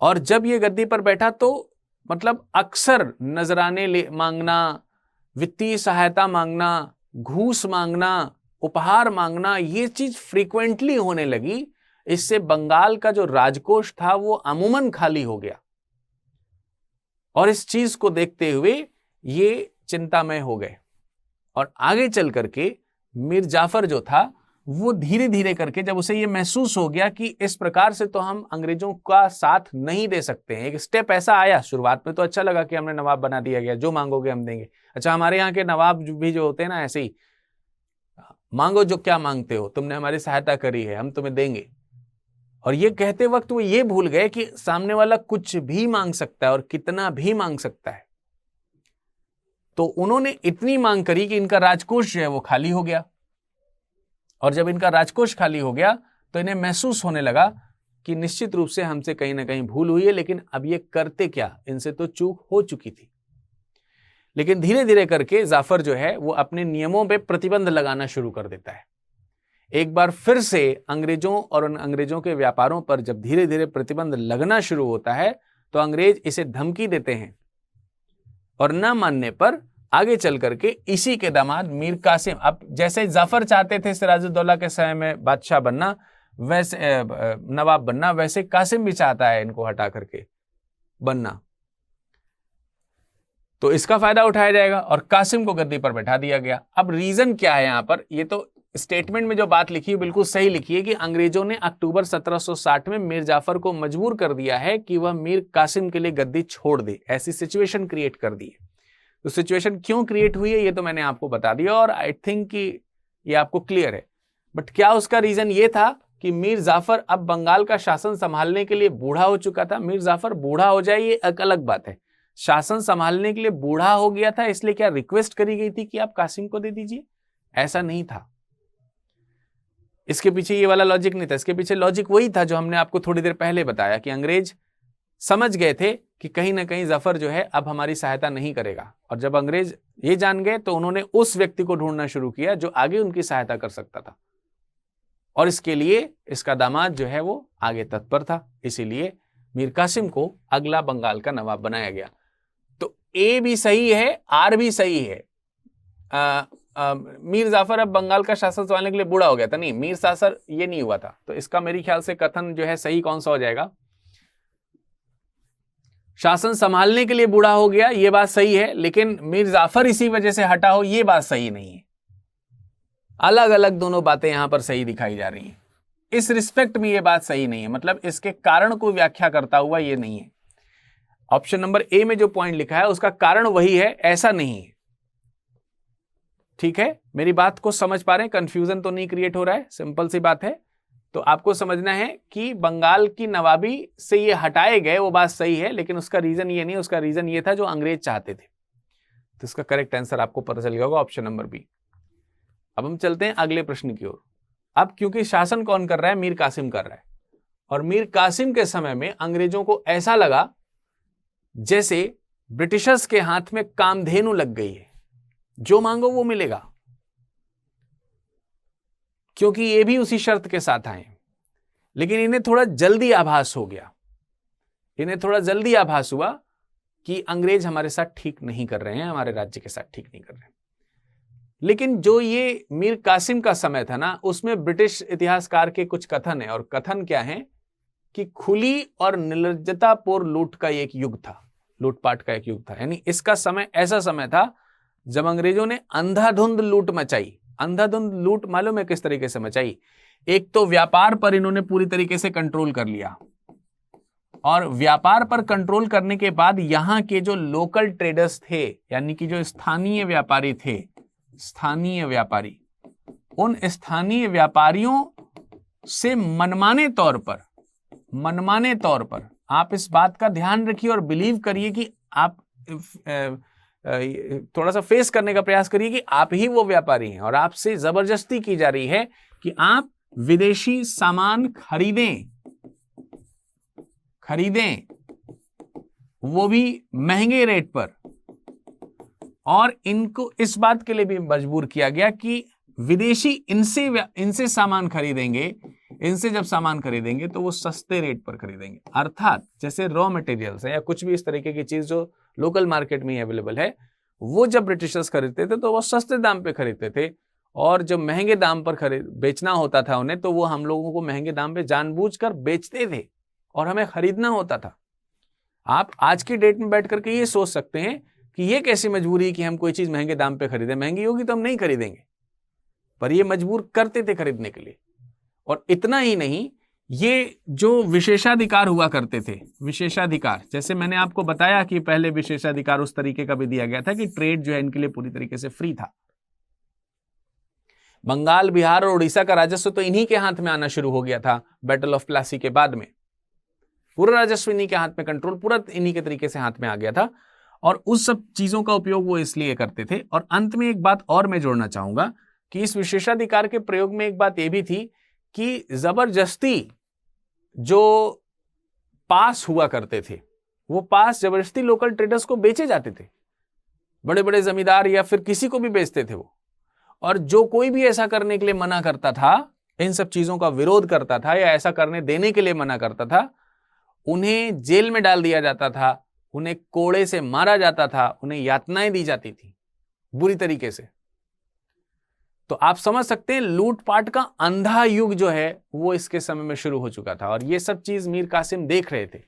और जब ये गद्दी पर बैठा तो मतलब अक्सर नजराने मांगना, वित्तीय सहायता मांगना, घूस मांगना, उपहार मांगना, ये चीज फ्रीक्वेंटली होने लगी। इससे बंगाल का जो राजकोष था वो अमूमन खाली हो गया, और इस चीज को देखते हुए ये चिंतामय हो गए। और आगे चल करके मीर जाफर जो था वो धीरे धीरे करके, जब उसे ये महसूस हो गया कि इस प्रकार से तो हम अंग्रेजों का साथ नहीं दे सकते हैं, एक स्टेप ऐसा आया। शुरुआत में तो अच्छा लगा कि हमने नवाब बना दिया गया, जो मांगोगे हम देंगे। अच्छा, हमारे यहाँ के नवाब भी जो होते हैं ना, ऐसे ही मांगो जो क्या मांगते हो, तुमने हमारी सहायता करी है, हम तुम्हें देंगे। और ये कहते वक्त वो ये भूल गए कि सामने वाला कुछ भी मांग सकता है और कितना भी मांग सकता है। तो उन्होंने इतनी मांग करी कि इनका राजकोष जो है वो खाली हो गया। और जब इनका राजकोष खाली हो गया तो इन्हें महसूस होने लगा कि निश्चित रूप से हमसे कहीं ना कहीं भूल हुई है, लेकिन अब ये करते क्या, इनसे तो चूक हो चुकी थी। लेकिन धीरे धीरे करके जाफर जो है वो अपने नियमों पे प्रतिबंध लगाना शुरू कर देता है। एक बार फिर से अंग्रेजों और उन अंग्रेजों के व्यापारों पर जब धीरे धीरे प्रतिबंध लगना शुरू होता है तो अंग्रेज इसे धमकी देते हैं, और न मानने पर आगे चल करके इसी के दामाद मीर कासिम, अब जैसे जाफर चाहते थे सिराजुद्दौला के समय में बादशाह बनना, वैसे नवाब बनना, वैसे कासिम भी चाहता है इनको हटा करके बनना। तो इसका फायदा उठाया जाएगा और कासिम को गद्दी पर बैठा दिया गया। अब रीजन क्या है यहां पर? ये तो स्टेटमेंट में जो बात लिखी है बिल्कुल सही लिखी है कि अंग्रेजों ने अक्टूबर 1760 में मीर जाफर को मजबूर कर दिया है कि वह मीर कासिम के लिए गद्दी छोड़ दे, ऐसी सिचुएशन क्रिएट कर दी है। तो सिचुएशन क्यों क्रिएट हुई है ये तो मैंने आपको बता दिया, और आई थिंक कि ये आपको क्लियर है। बट क्या उसका रीजन ये था कि मीर जाफर अब बंगाल का शासन संभालने के लिए बूढ़ा हो चुका था? मीर जाफर बूढ़ा हो जाए ये एक अलग बात है, शासन संभालने के लिए बूढ़ा हो गया था, इसलिए क्या रिक्वेस्ट करी गई थी कि आप कासिम को दे दीजिए? ऐसा नहीं था। इसके पीछे ये वाला लॉजिक नहीं था। इसके पीछे लॉजिक वही था जो हमने आपको थोड़ी देर पहले बताया कि अंग्रेज समझ गए थे कि कहीं ना कहीं जाफर जो है अब हमारी सहायता नहीं करेगा, और जब अंग्रेज ये जान गए तो उन्होंने उस व्यक्ति को ढूंढना शुरू किया जो आगे उनकी सहायता कर सकता था, और इसके लिए इसका दामाद जो है वो आगे तत्पर था। इसीलिए मीर कासिम को अगला बंगाल का नवाब बनाया गया। तो ए भी सही है, आर भी सही है। मीर जाफर अब बंगाल का शासन संभालने के लिए बूढ़ा हो गया था, नहीं, मीर जाफर ये नहीं हुआ था। तो इसका मेरे ख्याल से कथन जो है सही कौन सा हो जाएगा? शासन संभालने के लिए बूढ़ा हो गया, ये बात सही है, लेकिन मीर जाफर इसी वजह से हटा हो, ये बात सही नहीं है। अलग अलग दोनों बातें यहां पर सही दिखाई जा रही हैं। इस रिस्पेक्ट में ये बात सही नहीं है, मतलब इसके कारण को व्याख्या करता हुआ ये नहीं है। ऑप्शन नंबर ए में जो पॉइंट लिखा है उसका कारण वही है, ऐसा नहीं है। ठीक है, मेरी बात को समझ पा रहे हैं? कंफ्यूजन तो नहीं क्रिएट हो रहा है? सिंपल सी बात है। तो आपको समझना है कि बंगाल की नवाबी से ये हटाए गए, वो बात सही है, लेकिन उसका रीजन ये नहीं, उसका रीजन ये था जो अंग्रेज चाहते थे। तो इसका करेक्ट आंसर आपको पता चल गया होगा, ऑप्शन नंबर बी। अब हम चलते हैं अगले प्रश्न की ओर। अब क्योंकि शासन कौन कर रहा है, मीर कासिम कर रहा है, और मीर कासिम के समय में अंग्रेजों को ऐसा लगा जैसे ब्रिटिशर्स के हाथ में कामधेनु लग गई है, जो मांगो वो मिलेगा, क्योंकि ये भी उसी शर्त के साथ आए। लेकिन इन्हें थोड़ा जल्दी आभास हो गया, इन्हें थोड़ा जल्दी आभास हुआ कि अंग्रेज हमारे साथ ठीक नहीं कर रहे हैं, हमारे राज्य के साथ ठीक नहीं कर रहे हैं। लेकिन जो ये मीर कासिम का समय था ना, उसमें ब्रिटिश इतिहासकार के कुछ कथन है, और कथन क्या है कि खुली और निर्लज्जतापूर्ण लूट का एक युग था, लूटपाट का एक युग था। यानी इसका समय ऐसा समय था जब अंग्रेजों ने अंधाधुंध लूट मचाई। अंधाधुंध लूट मालूम है किस तरीके से मचाई? एक तो व्यापार पर इन्होंने पूरी तरीके से कंट्रोल कर लिया, और व्यापार पर कंट्रोल करने के बाद यहां के जो लोकल ट्रेडर्स थे, यानी कि जो स्थानीय व्यापारी थे, स्थानीय व्यापारी, उन स्थानीय व्यापारियों से मनमाने तौर पर आप इस बात का ध्यान रखिए और बिलीव करिए कि आप थोड़ा सा फेस करने का प्रयास करिए कि आप ही वो व्यापारी हैं, और आपसे जबरदस्ती की जा रही है कि आप विदेशी सामान खरीदें, वो भी महंगे रेट पर। और इनको इस बात के लिए भी मजबूर किया गया कि विदेशी इनसे सामान खरीदेंगे, इनसे जब सामान खरीदेंगे तो वो सस्ते रेट पर खरीदेंगे। अर्थात जैसे रॉ मटेरियल्स है या कुछ भी इस तरीके की चीज जो लोकल मार्केट में अवेलेबल है, वो जब ब्रिटिशर्स खरीदते थे तो वो सस्ते दाम पे खरीदते थे, और जब महंगे दाम पर बेचना होता था उन्हें, तो वो हम लोगों को महंगे दाम पे जानबूझकर बेचते थे और हमें खरीदना होता था। आप आज की डेट में बैठ करके ये सोच सकते हैं कि ये कैसी मजबूरी है कि हम कोई चीज महंगे दाम पे खरीदें, महंगी होगी तो हम नहीं खरीदेंगे, पर ये मजबूर करते थे खरीदने के लिए। और इतना ही नहीं, ये जो विशेषाधिकार हुआ करते थे, विशेषाधिकार, जैसे मैंने आपको बताया कि पहले विशेषाधिकार उस तरीके का भी दिया गया था कि ट्रेड जो है इनके लिए पूरी तरीके से फ्री था। बंगाल, बिहार और उड़ीसा का राजस्व तो इन्हीं के हाथ में आना शुरू हो गया था बैटल ऑफ प्लासी के बाद में। पूरा राजस्व इन्हीं के हाथ में, कंट्रोल पूरा इन्हीं के तरीके से हाथ में आ गया था, और उस सब चीजों का उपयोग वो इसलिए करते थे। और अंत में एक बात और मैं जोड़ना चाहूंगा कि इस विशेषाधिकार के प्रयोग में एक बात यह भी थी कि जबरदस्ती जो पास हुआ करते थे, वो पास जबरदस्ती लोकल ट्रेडर्स को बेचे जाते थे, बड़े बड़े जमींदार या फिर किसी को भी बेचते थे वो। और जो कोई भी ऐसा करने के लिए मना करता था, इन सब चीजों का विरोध करता था या ऐसा करने देने के लिए मना करता था, उन्हें जेल में डाल दिया जाता था, उन्हें कोड़े से मारा जाता था, उन्हें यातनाएं दी जाती थी बुरी तरीके से। तो आप समझ सकते हैं लूटपाट का अंधा युग जो है वो इसके समय में शुरू हो चुका था, और ये सब चीज मीर कासिम देख रहे थे।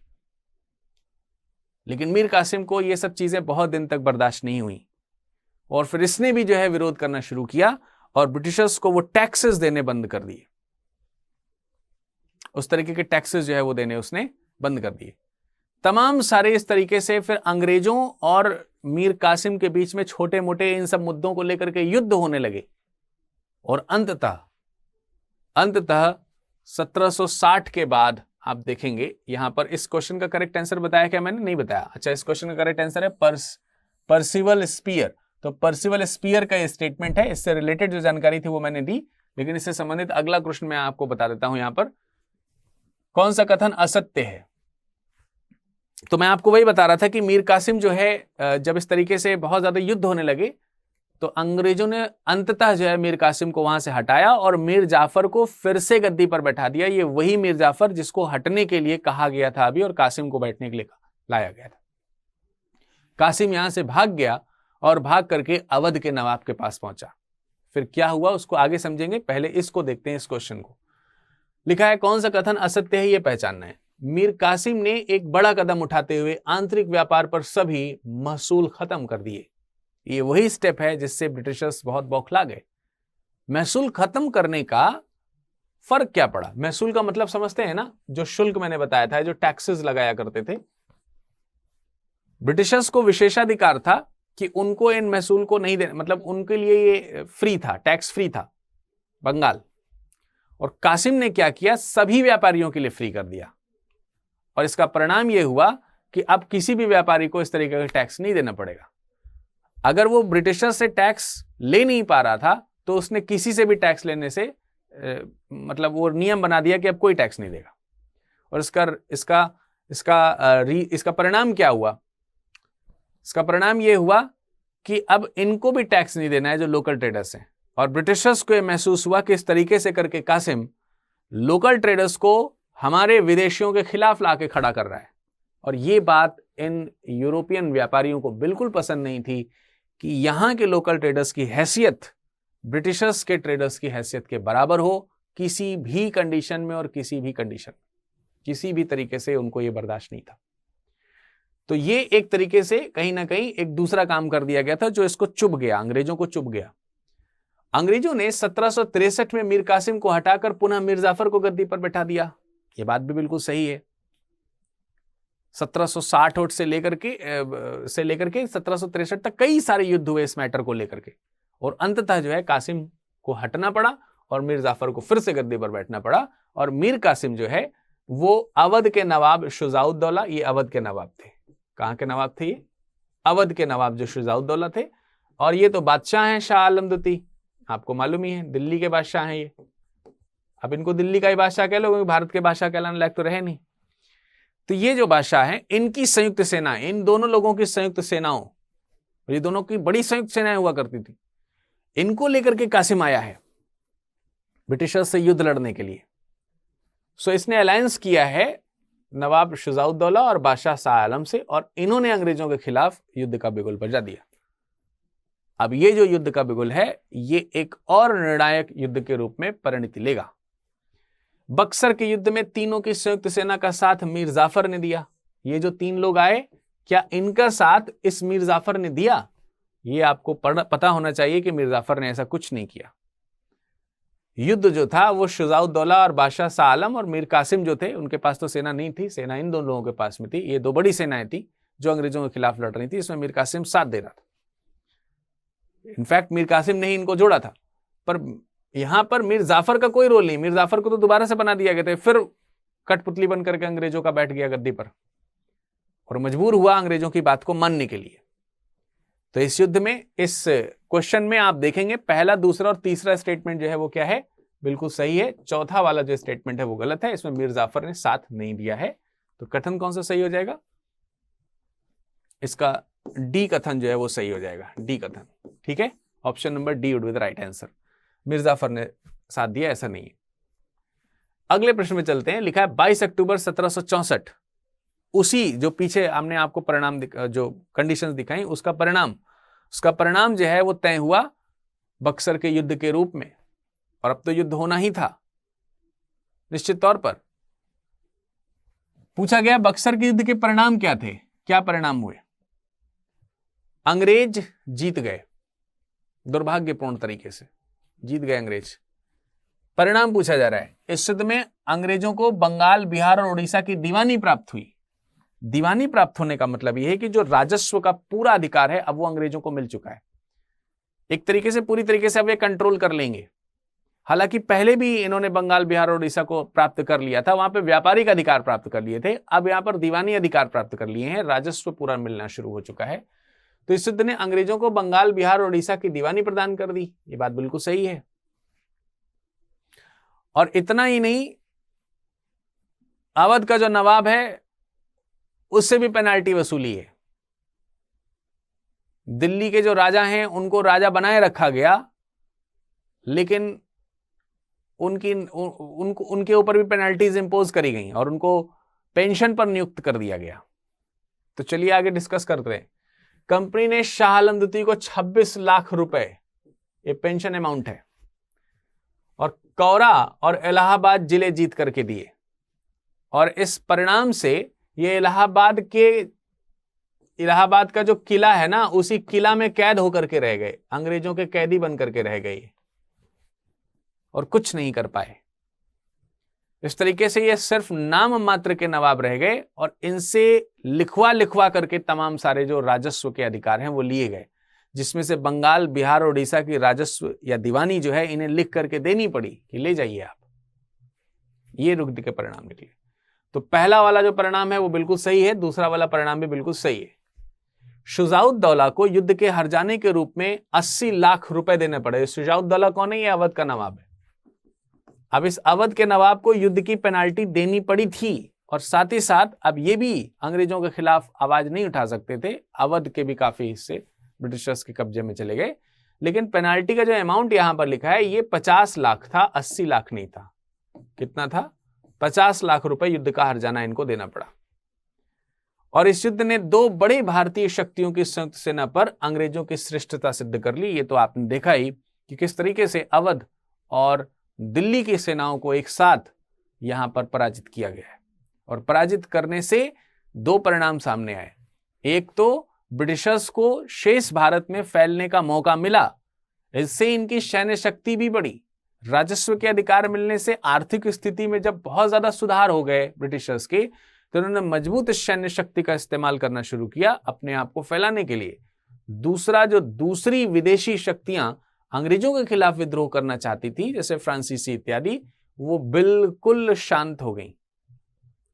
लेकिन मीर कासिम को ये सब चीजें बहुत दिन तक बर्दाश्त नहीं हुई, और फिर इसने भी जो है विरोध करना शुरू किया, और ब्रिटिशर्स को वो टैक्सेस देने बंद कर दिए। उस तरीके के टैक्सेस जो है वो देने उसने बंद कर दिए। तमाम सारे इस तरीके से फिर अंग्रेजों और मीर कासिम के बीच में छोटे मोटे इन सब मुद्दों को लेकर के युद्ध होने लगे, और अंततः 1760 के बाद आप देखेंगे यहां पर। इस क्वेश्चन का करेक्ट आंसर बताया क्या मैंने? नहीं बताया। अच्छा, इस क्वेश्चन का करेक्ट आंसर है पर्सिवल स्पीयर। तो पर्सिवल स्पीयर का ये स्टेटमेंट है, इससे रिलेटेड जो जानकारी थी वो मैंने दी, लेकिन इससे संबंधित अगला क्वेश्चन मैं आपको बता देता हूं। यहां पर कौन सा कथन असत्य है? तो मैं आपको वही बता रहा था कि मीर कासिम जो है जब इस तरीके से बहुत ज्यादा युद्ध होने लगे, तो अंग्रेजों ने अंततः जो है मीर कासिम को वहां से हटाया और मीर जाफर को फिर से गद्दी पर बैठा दिया। ये वही मीर जाफर जिसको हटने के लिए कहा गया था अभी, और कासिम को बैठने के लिए लाया गया था। कासिम यहां से भाग गया और भाग करके अवध के नवाब के पास पहुंचा। फिर क्या हुआ उसको आगे समझेंगे, पहले इसको देखते हैं, इस क्वेश्चन को। लिखा है कौन सा कथन असत्य है, यह पहचानना है। मीर कासिम ने एक बड़ा कदम उठाते हुए आंतरिक व्यापार पर सभी महसूल खत्म कर दिए। ये वही स्टेप है जिससे ब्रिटिशर्स बहुत बौखला गए। महसूल खत्म करने का फर्क क्या पड़ा? महसूल का मतलब समझते हैं ना, जो शुल्क मैंने बताया था, जो टैक्सेस लगाया करते थे। ब्रिटिशर्स को विशेषाधिकार था कि उनको इन महसूल को नहीं देना, मतलब उनके लिए ये फ्री था, टैक्स फ्री था बंगाल। और कासिम ने क्या किया? सभी व्यापारियों के लिए फ्री कर दिया, और इसका परिणाम यह हुआ कि अब किसी भी व्यापारी को इस तरीके का टैक्स नहीं देना पड़ेगा। अगर वो ब्रिटिशर से टैक्स ले नहीं पा रहा था तो उसने किसी से भी टैक्स लेने से मतलब वो नियम बना दिया कि अब कोई टैक्स नहीं देगा। और इसका परिणाम क्या हुआ? इसका परिणाम ये हुआ कि अब इनको भी टैक्स नहीं देना है जो लोकल ट्रेडर्स हैं। और ब्रिटिशर्स को यह महसूस हुआ कि इस तरीके से करके कासिम लोकल ट्रेडर्स को हमारे विदेशियों के खिलाफ लाके खड़ा कर रहा है। और ये बात इन यूरोपियन व्यापारियों को बिल्कुल पसंद नहीं थी कि यहां के लोकल ट्रेडर्स की हैसियत ब्रिटिशर्स के ट्रेडर्स की हैसियत के बराबर हो, किसी भी कंडीशन में और किसी भी तरीके से उनको यह बर्दाश्त नहीं था। तो ये एक तरीके से कहीं ना कहीं एक दूसरा काम कर दिया गया था जो इसको चुभ गया, अंग्रेजों को चुभ गया। अंग्रेजों ने 1763 में मीर कासिम को हटाकर पुनः मीर जाफर को गद्दी पर बैठा दिया। यह बात भी बिल्कुल सही है। 1760 से लेकर के 1763 तक कई सारे युद्ध हुए इस मैटर को लेकर के, और अंततः जो है कासिम को हटना पड़ा और मीर जाफर को फिर से गद्दी पर बैठना पड़ा। और मीर कासिम जो है वो अवध के नवाब शुजाउद्दौला, ये अवध के नवाब थे। कहां के नवाब थे ये? अवध के नवाब जो शुजाउद्दौला थे। और ये तो बादशाह हैं शाह आलम द्वितीय, आपको मालूम ही है, दिल्ली के बादशाह हैं ये। अब इनको दिल्ली का ही बादशाह कह लो, क्योंकि भारत के बादशाह कहलाने लायक तो रहे नहीं। तो ये जो बादशाह हैं, इनकी संयुक्त सेना, इन दोनों लोगों की संयुक्त सेनाओं, ये दोनों की बड़ी संयुक्त सेनाएं हुआ करती थी, इनको लेकर के कासिम आया है ब्रिटिशर्स से युद्ध लड़ने के लिए। सो इसने अलायंस किया है नवाब शुजाउद्दौला और बादशाह शाह आलम से, और इन्होंने अंग्रेजों के खिलाफ युद्ध का बिगुल बजा दिया। अब ये जो युद्ध का बिगुल है, ये एक और निर्णायक युद्ध के रूप में परिणति लेगा। बक्सर के युद्ध में तीनों की संयुक्त सेना का साथ मीर जाफर ने दिया। ये जो 3 लोग आए, क्या इनका साथ इस मीर जाफर ने दिया? ये आपको पता होना चाहिए कि मीर जाफर ने ऐसा कुछ नहीं किया। युद्ध जो था वो शुजाउद्दौला और बादशाह शाह आलम और मीर कासिम जो थे, उनके पास तो सेना नहीं थी, सेना इन दोनों लोगों के पास में थी। ये 2 बड़ी सेनाएं थी जो अंग्रेजों के खिलाफ लड़ रही थी। इसमें मीर कासिम साथ दे रहा था। इनफैक्ट मीर कासिम ने ही इनको जोड़ा था। पर यहां पर मीर जाफर का कोई रोल नहीं। मीर जाफर को तो दोबारा से बना दिया गया था, फिर कठपुतली बन करके अंग्रेजों का बैठ गया गद्दी पर और मजबूर हुआ अंग्रेजों की बात को मानने के लिए। तो इस युद्ध में, इस क्वेश्चन में आप देखेंगे पहला, दूसरा और तीसरा स्टेटमेंट जो है वो क्या है, बिल्कुल सही है। चौथा वाला जो स्टेटमेंट है वो गलत है, इसमें मीर जाफर ने साथ नहीं दिया है। तो कथन कौन सा सही हो जाएगा? इसका डी कथन जो है वो सही हो जाएगा, डी कथन। ठीक है, option number D would be the right answer. Mir Jafar ने साथ दिया, ऐसा नहीं है। अगले प्रश्न में चलते हैं। लिखा है 22 अक्टूबर 1764, उसी जो पीछे हमने आपको परिणाम जो कंडीशंस दिखाई, उसका परिणाम जो है वो तय हुआ बक्सर के युद्ध के रूप में। और अब तो युद्ध होना ही था निश्चित तौर पर। पूछा गया बक्सर के युद्ध के परिणाम क्या थे, क्या परिणाम हुए? अंग्रेज जीत गए, दुर्भाग्यपूर्ण तरीके से जीत गए अंग्रेज। परिणाम पूछा जा रहा है, इस युद्ध में अंग्रेजों को बंगाल, बिहार और उड़ीसा की दीवानी प्राप्त हुई। दीवानी प्राप्त होने का मतलब यह है कि जो राजस्व का पूरा अधिकार है अब वो अंग्रेजों को मिल चुका है। एक तरीके से, पूरी तरीके से अब ये कंट्रोल कर लेंगे। हालांकि पहले भी इन्होंने बंगाल, बिहार और उड़ीसा को प्राप्त कर लिया था, वहां पे व्यापारिक अधिकार प्राप्त कर लिए थे। अब यहां पर दीवानी अधिकार प्राप्त कर लिए हैं, राजस्व पूरा मिलना शुरू हो चुका है। तो इस युद्ध ने अंग्रेजों को बंगाल, बिहार और उड़ीसा की दीवानी प्रदान कर दी। ये बात बिल्कुल सही है। और इतना ही नहीं, अवध का जो नवाब है उससे भी पेनाल्टी वसूली है। दिल्ली के जो राजा हैं उनको राजा बनाए रखा गया, लेकिन उनके ऊपर भी पेनल्टीज इंपोज करी गई और उनको पेंशन पर नियुक्त कर दिया गया। तो चलिए आगे डिस्कस करते हैं। कंपनी ने शाह आलम द्वितीय को 26 लाख रुपए, ये पेंशन अमाउंट है, और कौरा और इलाहाबाद जिले जीत करके दिए। और इस परिणाम से ये इलाहाबाद का जो किला है ना, उसी किला में कैद होकर के रह गए, अंग्रेजों के कैदी बन करके रह गए और कुछ नहीं कर पाए। इस तरीके से ये सिर्फ नाम मात्र के नवाब रह गए और इनसे लिखवा करके तमाम सारे जो राजस्व के अधिकार हैं वो लिए गए, जिसमें से बंगाल, बिहार और उड़ीसा की राजस्व या दीवानी जो है इन्हें लिख करके देनी पड़ी कि ले जाइए आप। ये युद्ध के परिणाम निकले। तो पहला वाला जो परिणाम है वो बिल्कुल सही है, दूसरा वाला परिणाम भी बिल्कुल सही है। शुजाउद्दौला को युद्ध के हार जाने के रूप में 80 लाख रुपए देने पड़े। शुजाउद्दौला कौन है? ये अवध का नवाब है। अब इस अवध के नवाब को युद्ध की पेनाल्टी देनी पड़ी थी, और साथ ही साथ अब ये भी अंग्रेजों के खिलाफ आवाज नहीं उठा सकते थे। अवध के भी काफी हिस्से ब्रिटिशर्स के कब्जे में चले गए, लेकिन पेनाल्टी का जो अमाउंट यहां पर लिखा है ये 50 लाख था, 80 लाख नहीं था। कितना था? 50 लाख रुपए युद्ध का हर्जाना इनको देना पड़ा। और इस युद्ध ने दो बड़ी भारतीय शक्तियों की संयुक्त सेना पर अंग्रेजों की श्रेष्ठता सिद्ध कर ली। ये तो आपने देखा ही कि किस तरीके से अवध और दिल्ली की सेनाओं को एक साथ यहां पर पराजित किया गया है। और पराजित करने से दो परिणाम सामने आए। एक तो ब्रिटिशर्स को शेष भारत में फैलने का मौका मिला, इससे इनकी सैन्य शक्ति भी बढ़ी। राजस्व के अधिकार मिलने से आर्थिक स्थिति में जब बहुत ज्यादा सुधार हो गए ब्रिटिशर्स के, तो उन्होंने मजबूत सैन्य शक्ति का इस्तेमाल करना शुरू किया अपने आप को फैलाने के लिए। दूसरा, जो दूसरी विदेशी शक्तियां अंग्रेजों के खिलाफ विद्रोह करना चाहती थी, जैसे फ्रांसीसी इत्यादि, वो बिल्कुल शांत हो गई।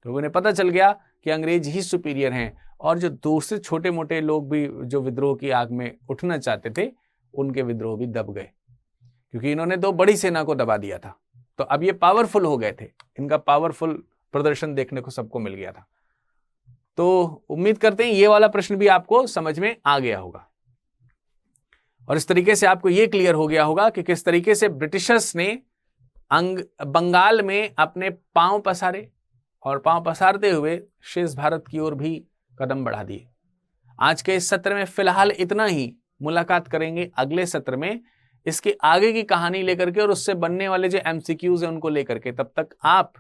लोगों ने पता चल गया कि अंग्रेज ही सुपीरियर हैं, और जो दूसरे छोटे मोटे लोग भी जो विद्रोह की आग में उठना चाहते थे, उनके विद्रोह भी दब गए, क्योंकि इन्होंने दो बड़ी सेना को दबा दिया था। तो अब ये पावरफुल हो गए थे, इनका पावरफुल प्रदर्शन देखने को सबको मिल गया था। तो उम्मीद करते हैं ये वाला प्रश्न भी आपको समझ में आ गया होगा, और इस तरीके से आपको ये क्लियर हो गया होगा कि किस तरीके से ब्रिटिशर्स ने बंगाल में अपने पांव पसारे, और पांव पसारते हुए शेष भारत की ओर भी कदम बढ़ा दिए। आज के इस सत्र में फिलहाल इतना ही। मुलाकात करेंगे अगले सत्र में इसके आगे की कहानी लेकर के, और उससे बनने वाले जो एमसीक्यूज हैं उनको लेकर के। तब तक आप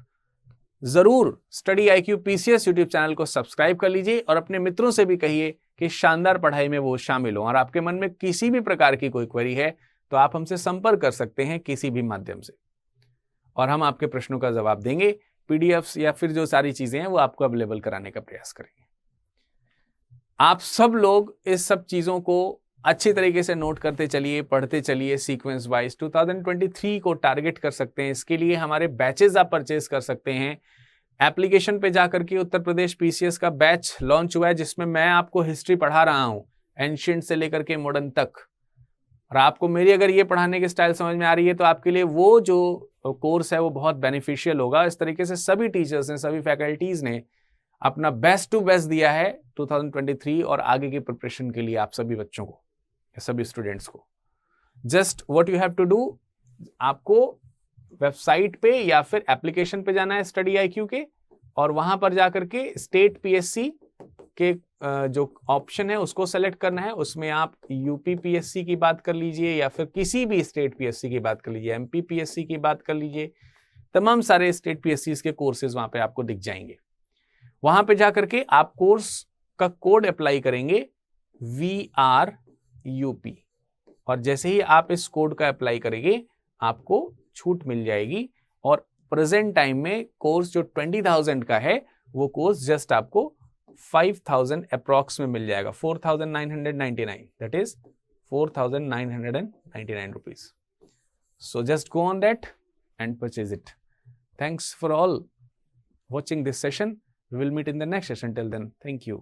जरूर study IQ PCS YouTube channel को सब्सक्राइब कर लीजिए, और अपने मित्रों से भी कहिए कि शानदार पढ़ाई में वो शामिल हो। और आपके मन में किसी भी प्रकार की कोई क्वेरी है तो आप हमसे संपर्क कर सकते हैं किसी भी माध्यम से, और हम आपके प्रश्नों का जवाब देंगे। PDFs या फिर जो सारी चीजें हैं वो आपको अवेलेबल कराने का प्रयास करेंगे। आप सब लोग इस सब चीजों को अच्छी तरीके से नोट करते चलिए, पढ़ते चलिए सीक्वेंस वाइज। 2023 को टारगेट कर सकते हैं। इसके लिए हमारे बैचेस आप परचेज कर सकते हैं। एप्लीकेशन पे जाकर के उत्तर प्रदेश PCS का बैच लॉन्च हुआ है, जिसमें मैं आपको हिस्ट्री पढ़ा रहा हूं, एंशिएंट से लेकर के मॉडर्न तक। और आपको मेरी अगर ये पढ़ाने की स्टाइल समझ में आ रही है तो आपके लिए वो जो कोर्स है वो बहुत बेनिफिशियल होगा। इस तरीके से सभी टीचर्स ने, सभी फैकल्टीज ने अपना बेस्ट टू बेस्ट दिया है 2023 और आगे की प्रिपरेशन के लिए आप सभी बच्चों को, सभी स्टूडेंट्स को। Just what you have to do, आपको वेबसाइट पे या फिर एप्लीकेशन पे जाना है स्टडी IQ के, और वहां पर जाकर के स्टेट PSC के जो ऑप्शन है उसको सेलेक्ट करना है। उसमें आप UP PSC की बात कर लीजिए, या फिर किसी भी स्टेट PSC की बात कर लीजिए, MP PSC की बात कर लीजिए। तमाम सारे स्टेट PSCs के कोर्सेज वहां पे आपको दिख जाएंगे। वहां पे जाकर के आप कोर्स का कोड अप्लाई करेंगे VRUP, और जैसे ही आप इस कोड का अप्लाई करेंगे आपको छूट मिल जाएगी। और प्रेजेंट टाइम में कोर्स जो 20,000 का है वो कोर्स जस्ट आपको 5,000 अप्रॉक्स में मिल जाएगा, 4,999, that is 4,999 rupees. So just go on that and purchase it. Thanks for all watching this session. We will meet in the next session. Till then, thank you.